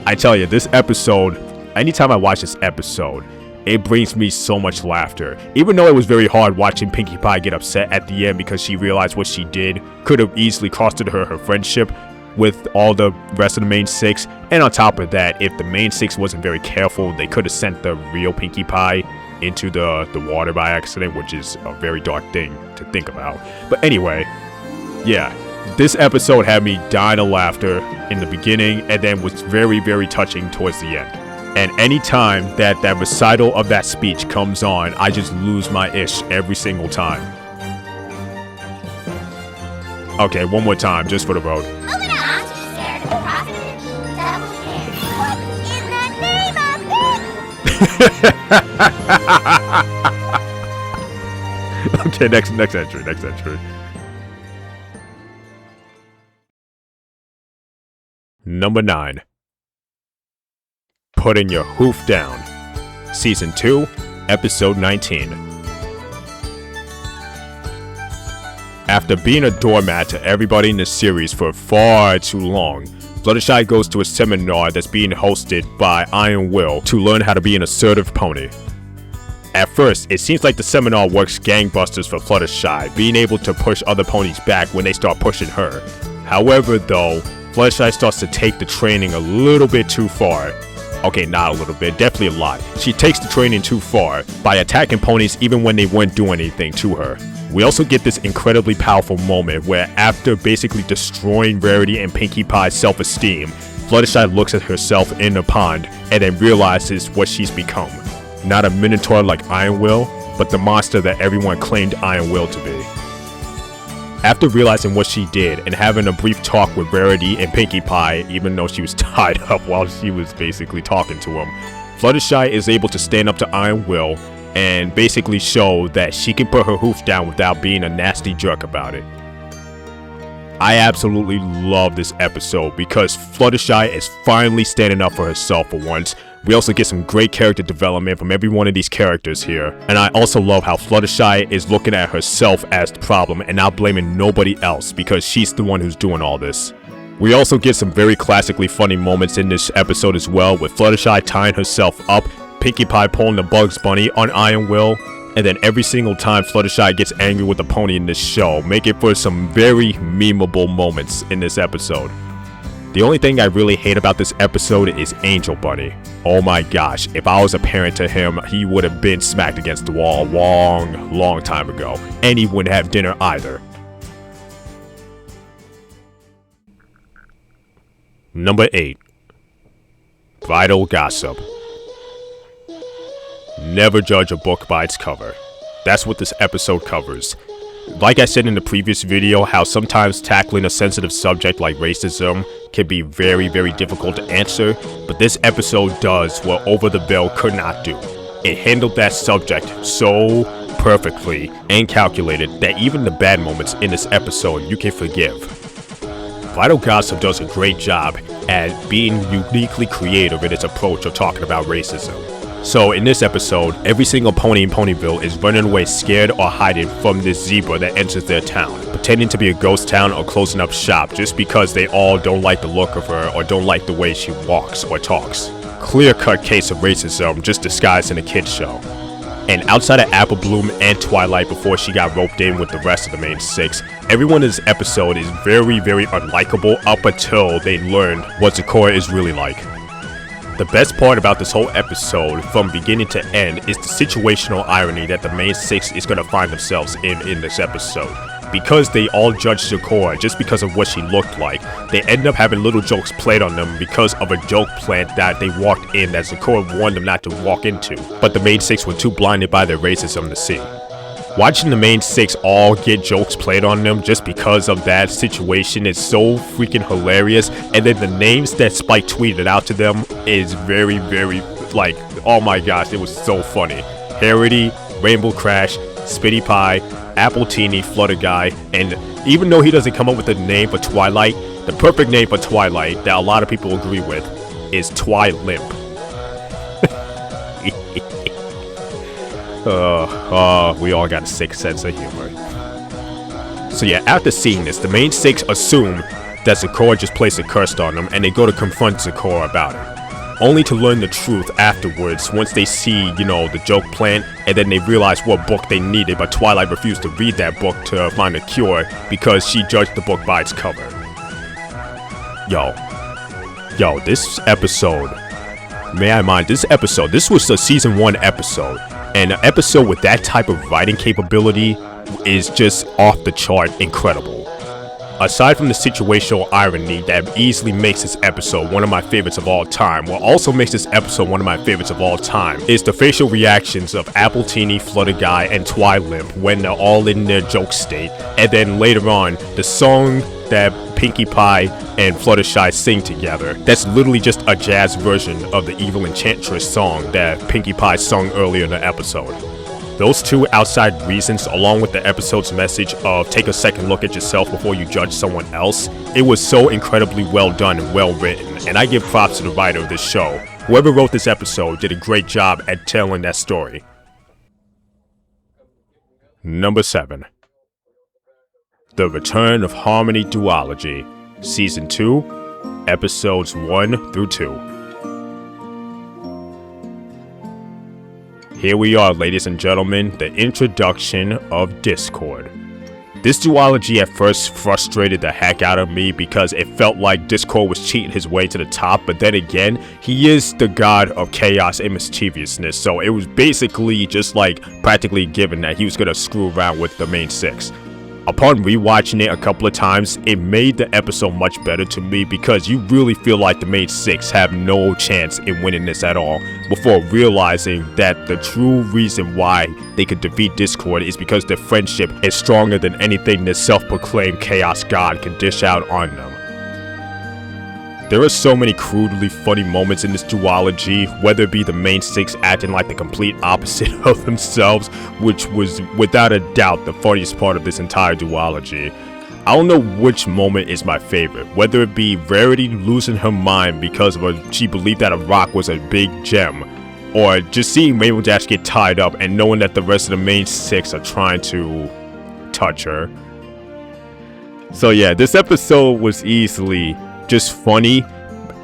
I tell you, this episode, anytime I watch this episode, it brings me so much laughter. Even though it was very hard watching Pinkie Pie get upset at the end because she realized what she did could have easily costed her friendship with all the rest of the main six, and on top of that, if the main six wasn't very careful, they could have sent the real Pinkie Pie into the water by accident, which is a very dark thing to think about. But anyway, yeah, this episode had me dying of laughter in the beginning and then was very, very touching towards the end. And anytime that recital of that speech comes on, I just lose my ish every single time. Okay, one more time, just for the road. Moving on. Not to be scared at the prospect of being doubly there. What in the name of it? Okay, next entry. Number 9. Putting Your Hoof Down, Season 2, Episode 19. After being a doormat to everybody in the series for far too long, Fluttershy goes to a seminar that's being hosted by Iron Will to learn how to be an assertive pony. At first, it seems like the seminar works gangbusters for Fluttershy, being able to push other ponies back when they start pushing her. However though, Fluttershy starts to take the training a little bit too far. Okay, not a little bit, definitely a lot. She takes the training too far by attacking ponies even when they weren't doing anything to her. We also get this incredibly powerful moment where after basically destroying Rarity and Pinkie Pie's self-esteem, Fluttershy looks at herself in the pond and then realizes what she's become. Not a minotaur like Iron Will, but the monster that everyone claimed Iron Will to be. After realizing what she did and having a brief talk with Rarity and Pinkie Pie, even though she was tied up while she was basically talking to him, Fluttershy is able to stand up to Iron Will and basically show that she can put her hoof down without being a nasty jerk about it. I absolutely love this episode because Fluttershy is finally standing up for herself for once. We also get some great character development from every one of these characters here. And I also love how Fluttershy is looking at herself as the problem and not blaming nobody else because she's the one who's doing all this. We also get some very classically funny moments in this episode as well, with Fluttershy tying herself up, Pinkie Pie pulling the Bugs Bunny on Iron Will, And then every single time Fluttershy gets angry with the pony in this show, making for some very memeable moments in this episode. The only thing I really hate about this episode is Angel Bunny. Oh my gosh, if I was a parent to him, he would have been smacked against the wall a long time ago. And he wouldn't have dinner either. Number 8. Vital Gossip. Never judge a book by its cover. That's what this episode covers. Like I said in the previous video, how sometimes tackling a sensitive subject like racism can be very difficult to answer, but this episode does what Over the Bell could not do. It handled that subject so perfectly and calculated that even the bad moments in this episode you can forgive. Vital Gossip does a great job at being uniquely creative in its approach of talking about racism. So in this episode, every single pony in Ponyville is running away scared or hiding from this zebra that enters their town, pretending to be a ghost town or closing up shop just because they all don't like the look of her or don't like the way she walks or talks. Clear-cut case of racism just disguised in a kid's show. And outside of Apple Bloom and Twilight before she got roped in with the rest of the main 6, everyone in this episode is very unlikable up until they learn what Zecora is really like. The best part about this whole episode, from beginning to end, is the situational irony that the main 6 is going to find themselves in this episode. Because they all judged Zecora just because of what she looked like, they end up having little jokes played on them because of a joke plant that they walked in that Zecora warned them not to walk into, but the main 6 were too blinded by their racism to see. Watching the main 6 all get jokes played on them just because of that situation is so freaking hilarious, and then the names that Spike tweeted out to them is very like, oh my gosh, it was so funny. Harity, Rainbow Crash, Spitty Pie, Apple Teeny, Flutter Guy, and even though he doesn't come up with a name for Twilight, the perfect name for Twilight that a lot of people agree with is Twi-Limp. We all got a sick sense of humor. So yeah, after seeing this, the main 6 assume that Zecora just placed a curse on them, and they go to confront Zecora about it. Only to learn the truth afterwards once they see, the joke plant, and then they realize what book they needed, but Twilight refused to read that book to find a cure because she judged the book by its cover. Yo, this episode, this was a season 1 episode. And an episode with that type of writing capability is just off the chart incredible. Aside from the situational irony that easily makes this episode one of my favorites of all time, what also makes this episode one of my favorites of all time is the facial reactions of Apple Teeny, Flutter Guy, and Twi-Limp when they're all in their joke state, and then later on, the song that Pinkie Pie and Fluttershy sing together. That's literally just a jazz version of the Evil Enchantress song that Pinkie Pie sung earlier in the episode. Those two outside reasons, along with the episode's message of take a second look at yourself before you judge someone else, it was so incredibly well done and well written, and I give props to the writer of this show. Whoever wrote this episode did a great job at telling that story. Number 7. The Return of Harmony Duology, Season 2, Episodes 1 through 2. Here we are, ladies and gentlemen, the introduction of Discord. This duology at first frustrated the heck out of me because it felt like Discord was cheating his way to the top, but then again, he is the god of chaos and mischievousness, so it was basically just like practically given that he was gonna screw around with the main 6. Upon rewatching it a couple of times, it made the episode much better to me because you really feel like the main 6 have no chance in winning this at all, before realizing that the true reason why they could defeat Discord is because their friendship is stronger than anything this self-proclaimed chaos god can dish out on them. There are so many crudely funny moments in this duology, whether it be the main 6 acting like the complete opposite of themselves, which was without a doubt the funniest part of this entire duology. I don't know which moment is my favorite, whether it be Rarity losing her mind because she believed that a rock was a big gem, or just seeing Rainbow Dash get tied up and knowing that the rest of the main 6 are trying to touch her. So yeah, this episode was easily just funny,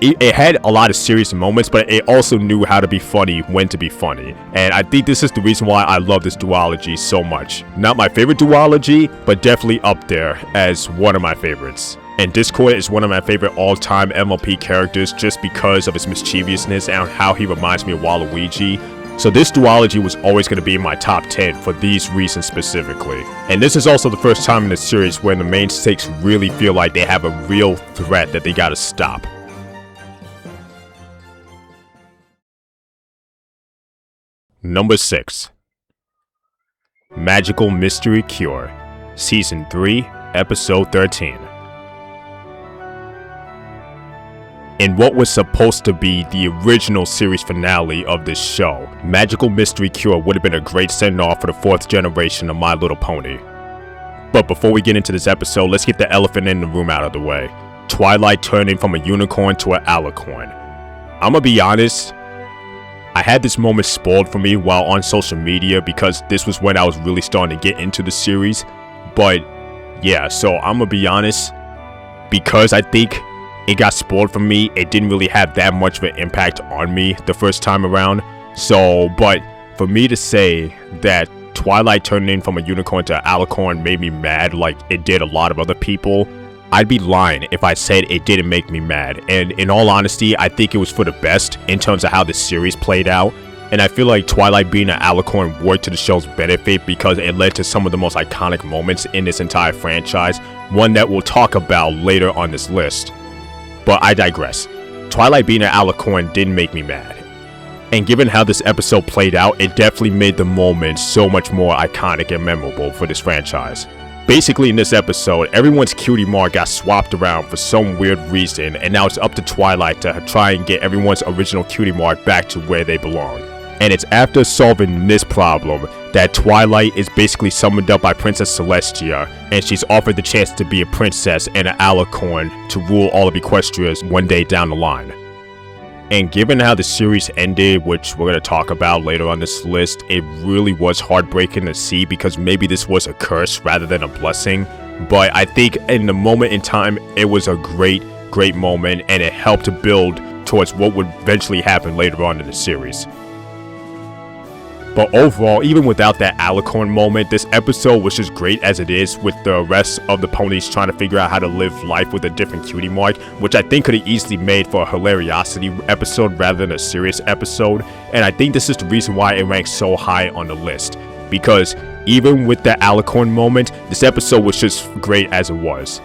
it had a lot of serious moments, but it also knew how to be funny when to be funny. And I think this is the reason why I love this duology so much. Not my favorite duology, but definitely up there as one of my favorites. And Discord is one of my favorite all-time MLP characters just because of his mischievousness and how he reminds me of Waluigi. So this duology was always going to be in my top 10 for these reasons specifically. And this is also the first time in the series where the main six really feel like they have a real threat that they gotta stop. Number 6. Magical Mystery Cure, Season 3, Episode 13. In what was supposed to be the original series finale of this show, Magical Mystery Cure would have been a great send-off for the 4th generation of My Little Pony. But before we get into this episode, let's get the elephant in the room out of the way. Twilight turning from a unicorn to an alicorn. I'ma be honest, I had this moment spoiled for me while on social media because this was when I was really starting to get into the series. But yeah, so I'ma be honest, because I think it got spoiled for me, it didn't really have that much of an impact on me the first time around. So, but for me to say that Twilight turning from a unicorn to an alicorn made me mad like it did a lot of other people, I'd be lying if I said it didn't make me mad. And in all honesty, I think it was for the best in terms of how the series played out. And I feel like Twilight being an alicorn worked to the show's benefit because it led to some of the most iconic moments in this entire franchise, one that we'll talk about later on this list. But I digress. Twilight being an alicorn didn't make me mad. And given how this episode played out, it definitely made the moment so much more iconic and memorable for this franchise. Basically in this episode, everyone's cutie mark got swapped around for some weird reason, and now it's up to Twilight to try and get everyone's original cutie mark back to where they belong. And it's after solving this problem that Twilight is basically summoned up by Princess Celestia, and she's offered the chance to be a princess and an alicorn to rule all of Equestria one day down the line. And given how the series ended, which we're going to talk about later on this list, it really was heartbreaking to see because maybe this was a curse rather than a blessing. But I think in the moment in time, it was a great moment, and it helped to build towards what would eventually happen later on in the series. But overall, even without that alicorn moment, this episode was just great as it is, with the rest of the ponies trying to figure out how to live life with a different cutie mark, which I think could have easily made for a hilariosity episode rather than a serious episode. And I think this is the reason why it ranks so high on the list, because even with that alicorn moment, this episode was just great as it was.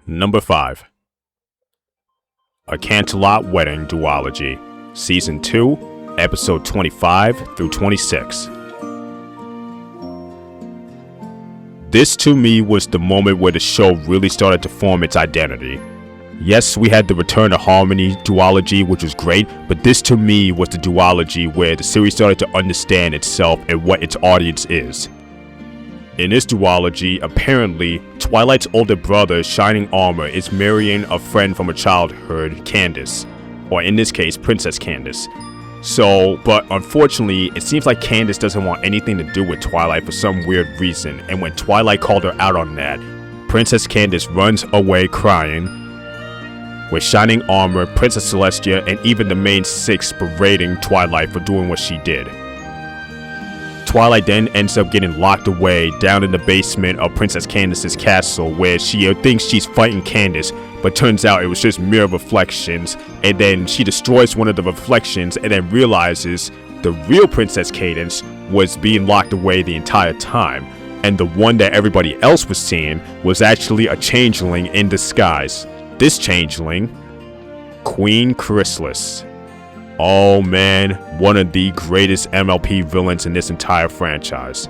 Number 5. A Canterlot Wedding Duology, Season 2, Episode 25 through 26. This to me was the moment where the show really started to form its identity. Yes, we had the Return to Harmony duology, which was great, but this to me was the duology where the series started to understand itself and what its audience is. In this duology, apparently, Twilight's older brother, Shining Armor, is marrying a friend from her childhood, Candace, or in this case, Princess Candace. So, but unfortunately, it seems like Candace doesn't want anything to do with Twilight for some weird reason, and when Twilight called her out on that, Princess Candace runs away crying, with Shining Armor, Princess Celestia, and even the main six berating Twilight for doing what she did. Twilight then ends up getting locked away down in the basement of Princess Candace's castle, where she thinks she's fighting Candace, but turns out it was just mirror reflections, and then she destroys one of the reflections and then realizes the real Princess Cadence was being locked away the entire time, and the one that everybody else was seeing was actually a changeling in disguise. This changeling, Queen Chrysalis. Oh man, one of the greatest MLP villains in this entire franchise.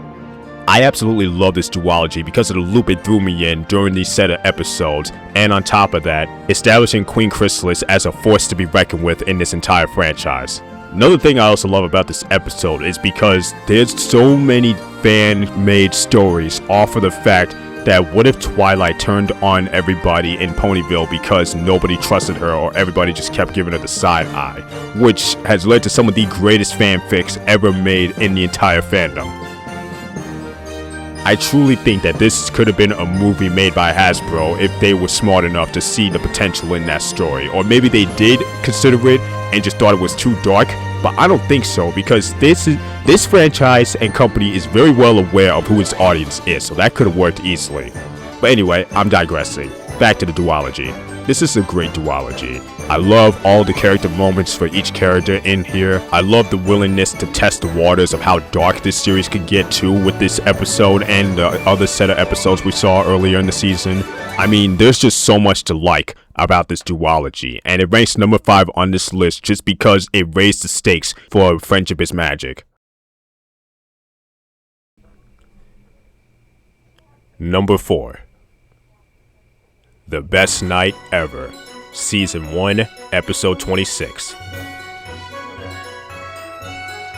I absolutely love this duology because of the loop it threw me in during these set of episodes, and on top of that, establishing Queen Chrysalis as a force to be reckoned with in this entire franchise. Another thing I also love about this episode is because there's so many fan-made stories off of the fact that what if Twilight turned on everybody in Ponyville because nobody trusted her or everybody just kept giving her the side eye, which has led to some of the greatest fanfics ever made in the entire fandom. I truly think that this could have been a movie made by Hasbro if they were smart enough to see the potential in that story. Or maybe they did consider it and just thought it was too dark, but I don't think so, because this franchise and company is very well aware of who its audience is, so that could have worked easily. But anyway, I'm digressing. Back to the duology. This is a great duology. I love all the character moments for each character in here. I love the willingness to test the waters of how dark this series could get to with this episode and the other set of episodes we saw earlier in the season. I mean, there's just so much to like about this duology, and it ranks number 5 on this list just because it raised the stakes for Friendship is Magic. Number 4. The Best Night Ever, Season 1, Episode 26.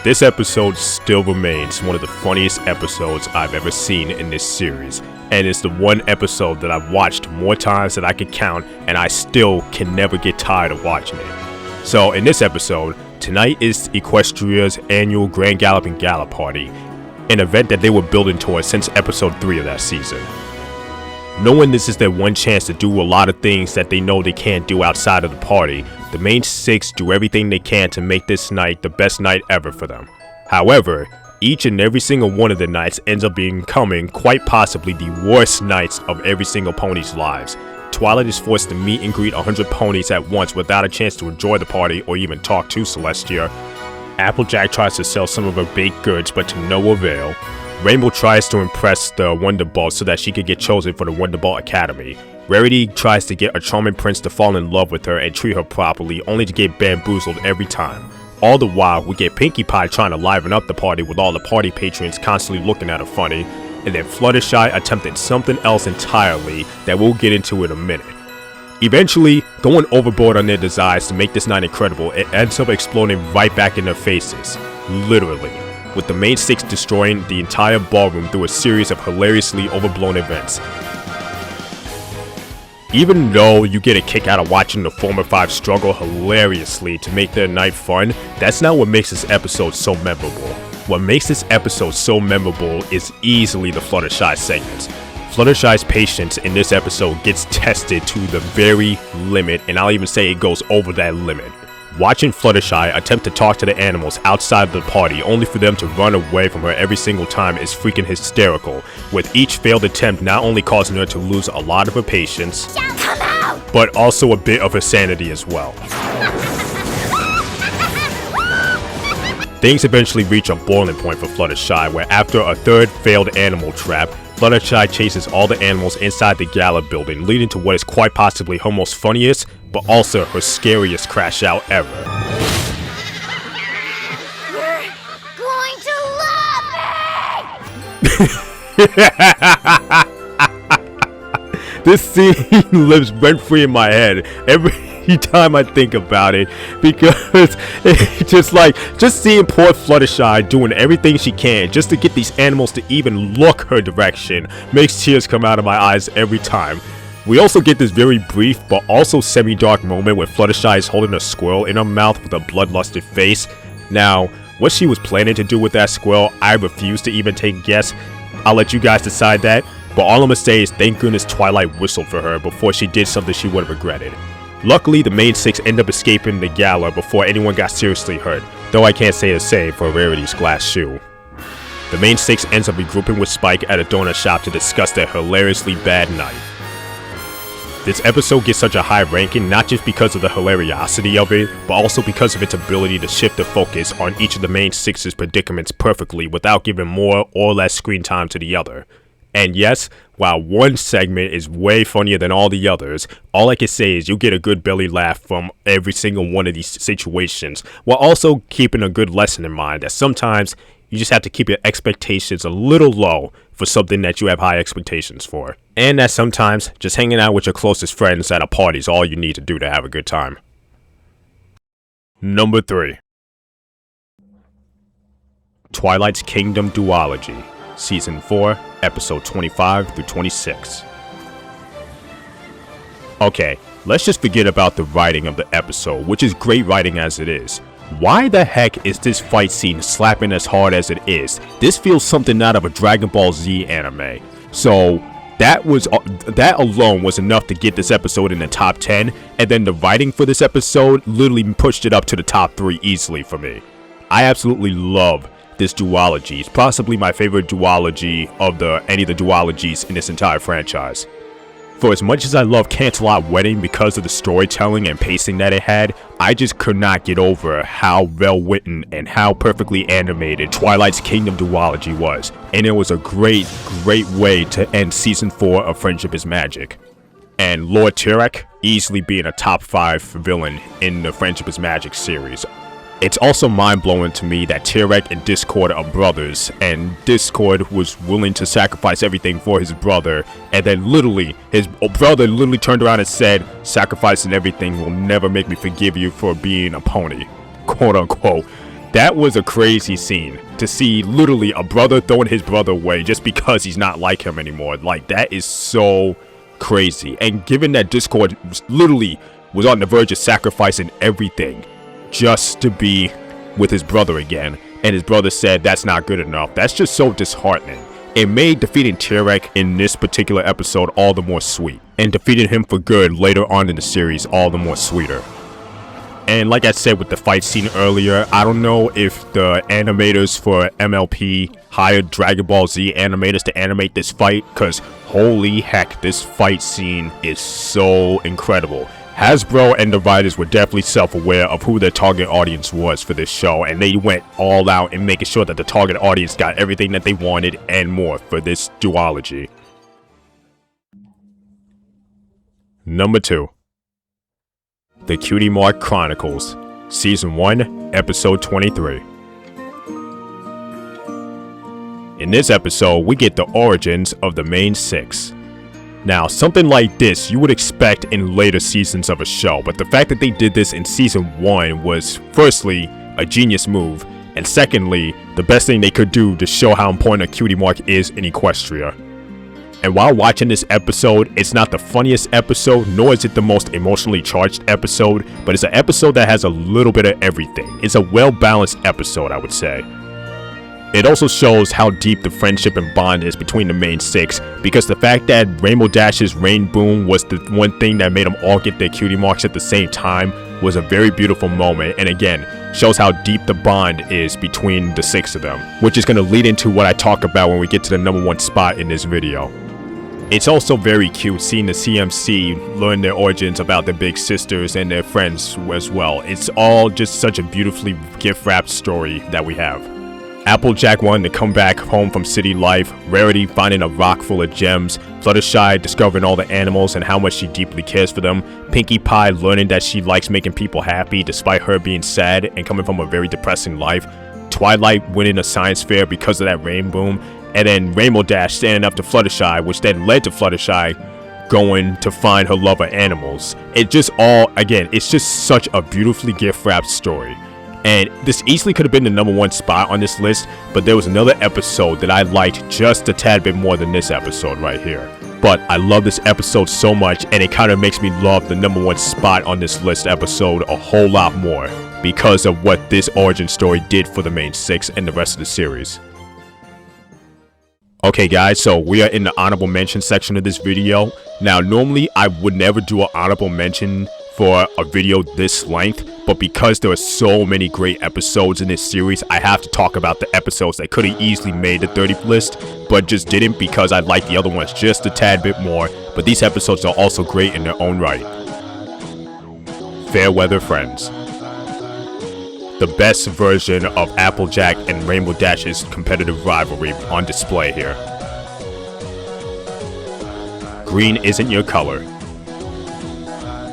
This episode still remains one of the funniest episodes I've ever seen in this series, and it's the one episode that I've watched more times than I could count, and I still can never get tired of watching it. So in this episode, tonight is Equestria's annual Grand Galloping Gala Party, an event that they were building towards since episode 3 of that season. Knowing this is their one chance to do a lot of things that they know they can't do outside of the party, the main 6 do everything they can to make this night the best night ever for them. However, each and every single one of the nights ends up becoming quite possibly the worst nights of every single pony's lives. Twilight is forced to meet and greet 100 ponies at once without a chance to enjoy the party or even talk to Celestia. Applejack tries to sell some of her baked goods, but to no avail. Rainbow tries to impress the Wonderbolt so that she could get chosen for the Wonderbolt Academy. Rarity tries to get a charming prince to fall in love with her and treat her properly, only to get bamboozled every time. All the while, we get Pinkie Pie trying to liven up the party with all the party patrons constantly looking at her funny, and then Fluttershy attempted something else entirely that we'll get into in a minute. Eventually, going overboard on their desires to make this night incredible, it ends up exploding right back in their faces. Literally. With the main 6 destroying the entire ballroom through a series of hilariously overblown events. Even though you get a kick out of watching the former 5 struggle hilariously to make their night fun, that's not what makes this episode so memorable. What makes this episode so memorable is easily the Fluttershy segments. Fluttershy's patience in this episode gets tested to the very limit, and I'll even say it goes over that limit. Watching Fluttershy attempt to talk to the animals outside the party only for them to run away from her every single time is freaking hysterical, with each failed attempt not only causing her to lose a lot of her patience, but also a bit of her sanity as well. Things eventually reach a boiling point for Fluttershy, where after a 3rd failed animal trap, Fluttershy chases all the animals inside the gala building, leading to what is quite possibly her most funniest, but also her scariest crash out ever. You're going to love me! This scene lives rent-free in my head every time I think about it, because it's just seeing poor Fluttershy doing everything she can just to get these animals to even look her direction makes tears come out of my eyes every time. We also get this very brief but also semi-dark moment where Fluttershy is holding a squirrel in her mouth with a bloodlusted face. Now, what she was planning to do with that squirrel, I refuse to even take a guess. I'll let you guys decide that, but all I'm gonna say is thank goodness Twilight whistled for her before she did something she would have regretted. Luckily, the main 6 end up escaping the gala before anyone got seriously hurt, though I can't say the same for Rarity's glass shoe. The main 6 ends up regrouping with Spike at a donut shop to discuss their hilariously bad night. This episode gets such a high ranking not just because of the hilariosity of it, but also because of its ability to shift the focus on each of the main 6's predicaments perfectly without giving more or less screen time to the other. And yes, while one segment is way funnier than all the others, all I can say is you'll get a good belly laugh from every single one of these situations, while also keeping a good lesson in mind that sometimes you just have to keep your expectations a little low for something that you have high expectations for. And that sometimes just hanging out with your closest friends at a party is all you need to do to have a good time. Number 3. Twilight's Kingdom Duology, Season 4, Episode 25 through 26. Okay, let's just forget about the writing of the episode, which is great writing as it is. Why the heck is this fight scene slapping as hard as it is? This feels something out of a Dragon Ball Z anime. So that alone was enough to get this episode in the top 10, and then the writing for this episode literally pushed it up to the top 3 easily for me. I absolutely love this duology. It's possibly my favorite duology of any of the duologies in this entire franchise. For as much as I love Canterlot Wedding because of the storytelling and pacing that it had, I just could not get over how well written and how perfectly animated Twilight's Kingdom duology was. And it was a great way to end Season 4 of Friendship is Magic. And Lord Tyrek easily being a top 5 villain in the Friendship is Magic series. It's also mind-blowing to me that Tyrek and Discord are brothers, and Discord was willing to sacrifice everything for his brother, and then his brother literally turned around and said, "Sacrificing everything will never make me forgive you for being a pony," quote unquote. That was a crazy scene, to see literally a brother throwing his brother away just because he's not like him anymore. Like, that is so crazy. And given that Discord literally was on the verge of sacrificing everything just to be with his brother again, and his brother said that's not good enough, that's just so disheartening. It made defeating Tyrek in this particular episode all the more sweet, and defeating him for good later on in the series all the more sweeter. And like I said with the fight scene earlier, I don't know if the animators for MLP hired Dragon Ball Z animators to animate this fight, because holy heck, this fight scene is so incredible. Hasbro and the writers were definitely self-aware of who their target audience was for this show, and they went all out in making sure that the target audience got everything that they wanted and more for this duology. Number 2. The Cutie Mark Chronicles, Season 1, Episode 23. In this episode, we get the origins of the main 6. Now, something like this you would expect in later seasons of a show, but the fact that they did this in Season 1 was, firstly, a genius move, and secondly, the best thing they could do to show how important a cutie mark is in Equestria. And while watching this episode, it's not the funniest episode, nor is it the most emotionally charged episode, but it's an episode that has a little bit of everything. It's a well-balanced episode, I would say. It also shows how deep the friendship and bond is between the main 6, because the fact that Rainbow Dash's Rain Boom was the one thing that made them all get their cutie marks at the same time was a very beautiful moment, and again, shows how deep the bond is between the 6 of them, which is going to lead into what I talk about when we get to the number 1 spot in this video. It's also very cute seeing the CMC learn their origins about their big sisters and their friends as well. It's all just such a beautifully gift-wrapped story that we have. Applejack wanting to come back home from city life, Rarity finding a rock full of gems, Fluttershy discovering all the animals and how much she deeply cares for them, Pinkie Pie learning that she likes making people happy despite her being sad and coming from a very depressing life, Twilight winning a science fair because of that Rain Boom, and then Rainbow Dash standing up to Fluttershy, which then led to Fluttershy going to find her love of animals. It just all, again, it's just such a beautifully gift-wrapped story. And this easily could have been the number 1 spot on this list, but there was another episode that I liked just a tad bit more than this episode right here. But I love this episode so much, and it kind of makes me love the number 1 spot on this list episode a whole lot more because of what this origin story did for the main 6 and the rest of the series. Okay guys, so we are in the honorable mention section of this video. Now normally I would never do an honorable mention for a video this length, but because there are so many great episodes in this series, I have to talk about the episodes that could have easily made the 30th list, but just didn't because I like the other ones just a tad bit more, but these episodes are also great in their own right. Fairweather Friends. The best version of Applejack and Rainbow Dash's competitive rivalry on display here. Green isn't your color.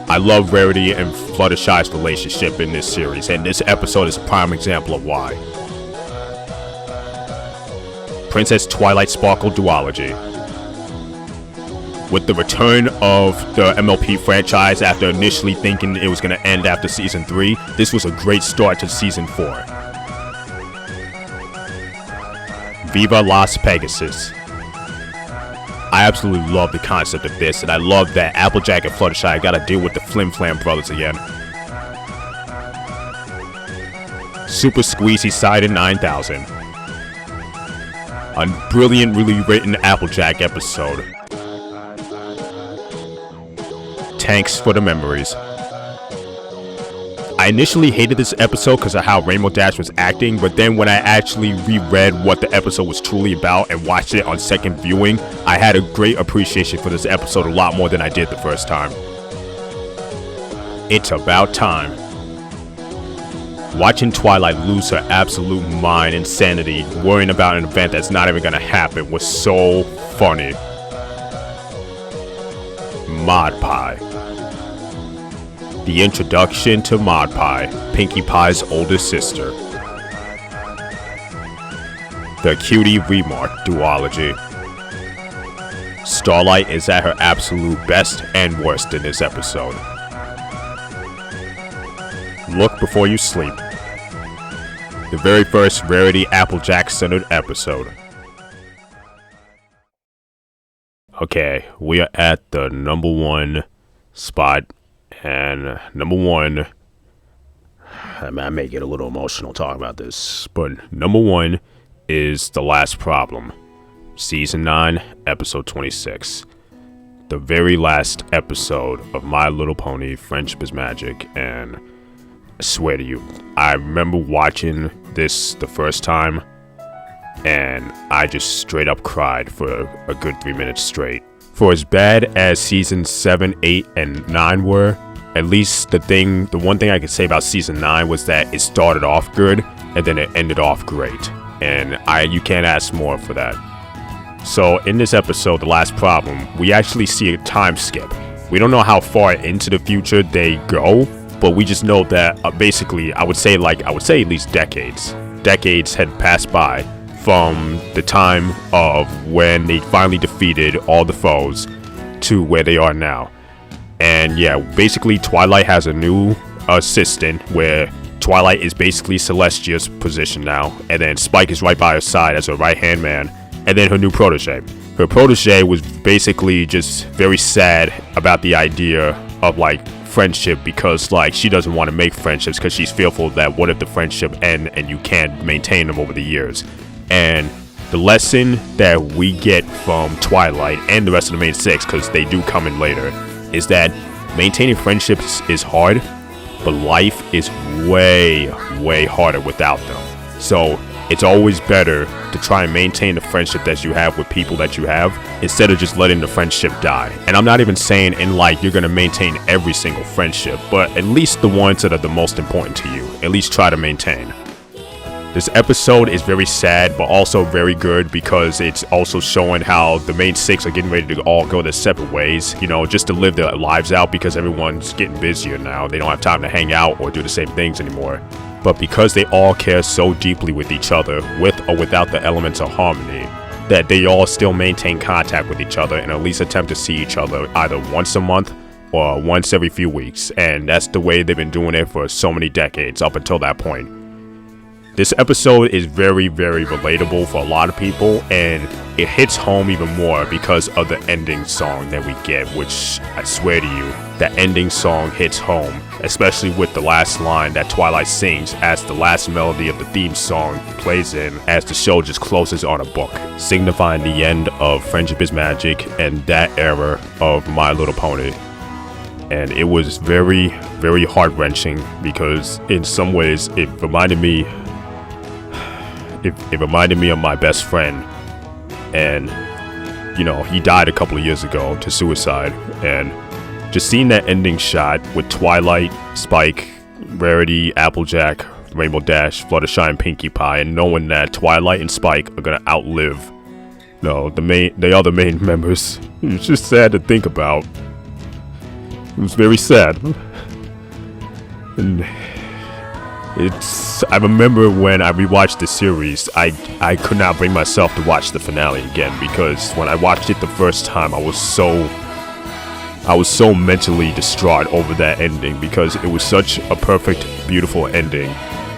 I love Rarity and Fluttershy's relationship in this series, and this episode is a prime example of why. Princess Twilight Sparkle duology. With the return of the MLP franchise after initially thinking it was going to end after Season 3, this was a great start to Season 4. Viva Las Pegasus. I absolutely love the concept of this, and I love that Applejack and Fluttershy gotta deal with the Flim Flam brothers again. Super Squeezy Sided 9000. A brilliantly written Applejack episode. Thanks for the memories. I initially hated this episode because of how Rainbow Dash was acting, but then when I actually reread what the episode was truly about and watched it on second viewing, I had a great appreciation for this episode, a lot more than I did the first time. It's about time. Watching Twilight lose her absolute mind insanity, worrying about an event that's not even gonna happen, was so funny. Mod Pie. The introduction to Mod Pie, Pinkie Pie's older sister. The Cutie Remark duology. Starlight is at her absolute best and worst in this episode. Look before you sleep. The very first Rarity Applejack-centered episode. Okay, we are at the number 1 spot. And number 1, I may get a little emotional talking about this, but number 1 is The Last Problem, Season 9, Episode 26. The very last episode of My Little Pony, Friendship is Magic, and I swear to you, I remember watching this the first time, and I just straight up cried for a good 3 minutes straight. For as bad as Seasons 7, 8, and 9 were, at least the one thing I could say about Season 9 was that it started off good, and then it ended off great. And you can't ask more for that. So in this episode, The Last Problem, we actually see a time skip. We don't know how far into the future they go, but we just know that basically, I would say at least decades. Decades had passed by from the time of when they finally defeated all the foes to where they are now. And yeah, basically Twilight has a new assistant where Twilight is basically Celestia's position now, and then Spike is right by her side as her right-hand man, and then her new protege. Her protege was basically just very sad about the idea of like friendship, because like she doesn't want to make friendships because she's fearful that what if the friendship end and you can't maintain them over the years. And the lesson that we get from Twilight and the rest of the main 6, because they do come in later, is that maintaining friendships is hard, but life is way harder without them. So it's always better to try and maintain the friendship that you have with people that you have, instead of just letting the friendship die. And I'm not even saying in like you're gonna maintain every single friendship, but at least the ones that are the most important to you, at least try to maintain. This episode is very sad, but also very good, because it's also showing how the main 6 are getting ready to all go their separate ways, you know, just to live their lives out, because everyone's getting busier now. They don't have time to hang out or do the same things anymore. But because they all care so deeply with each other, with or without the elements of harmony, that they all still maintain contact with each other and at least attempt to see each other either once a month or once every few weeks. And that's the way they've been doing it for so many decades up until that point. This episode is very relatable for a lot of people, and it hits home even more because of the ending song that we get, which I swear to you, that ending song hits home, especially with the last line that Twilight sings as the last melody of the theme song plays in as the show just closes on a book, signifying the end of Friendship is Magic and that era of My Little Pony. And it was very heart-wrenching, because in some ways it reminded me of my best friend. And you know, he died a couple of years ago to suicide, and just seeing that ending shot with Twilight, Spike, Rarity, Applejack, Rainbow Dash, Fluttershy, and Pinkie Pie, and knowing that Twilight and Spike are gonna outlive the other main members, it was just sad to think about. It was very sad. And I remember when I rewatched the series, I could not bring myself to watch the finale again, because when I watched it the first time, I was so mentally distraught over that ending, because it was such a perfect, beautiful ending,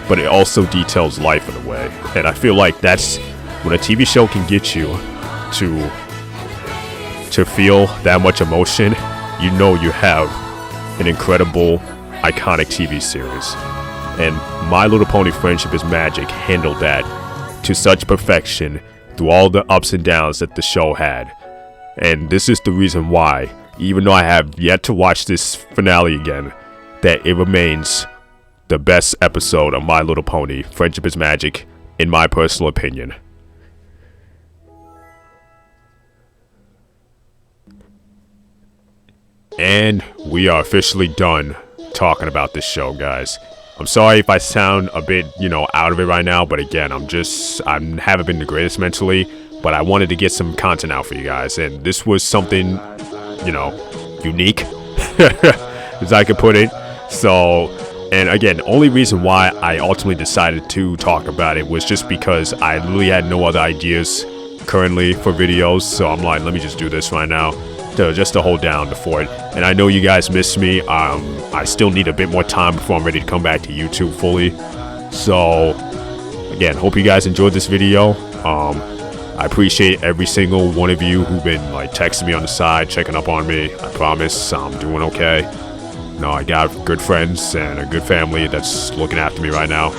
but it also details life in a way. And I feel like that's when a TV show can get you to feel that much emotion, you know you have an incredible, iconic TV series. And My Little Pony Friendship is Magic handled that to such perfection through all the ups and downs that the show had. And this is the reason why, even though I have yet to watch this finale again, that it remains the best episode of My Little Pony Friendship is Magic, in my personal opinion. And we are officially done talking about this show, guys. I'm sorry if I sound a bit, out of it right now, but again, I haven't been the greatest mentally, but I wanted to get some content out for you guys, and this was something, unique, as I could put it. So, and again, the only reason why I ultimately decided to talk about it was just because I literally had no other ideas currently for videos, so I'm like, let me just do this right now. Just to hold down the fort. And I know you guys miss me. I still need a bit more time before I'm ready to come back to YouTube fully. So again, hope you guys enjoyed this video. I appreciate every single one of you who've been texting me on the side, checking up on me. I promise I'm doing okay. I got good friends and a good family that's looking after me right now.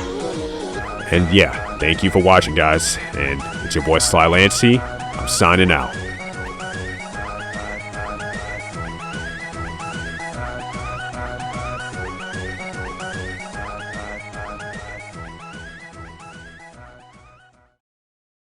And yeah, thank you for watching, guys. And it's your boy Sly Lancy. I'm signing out.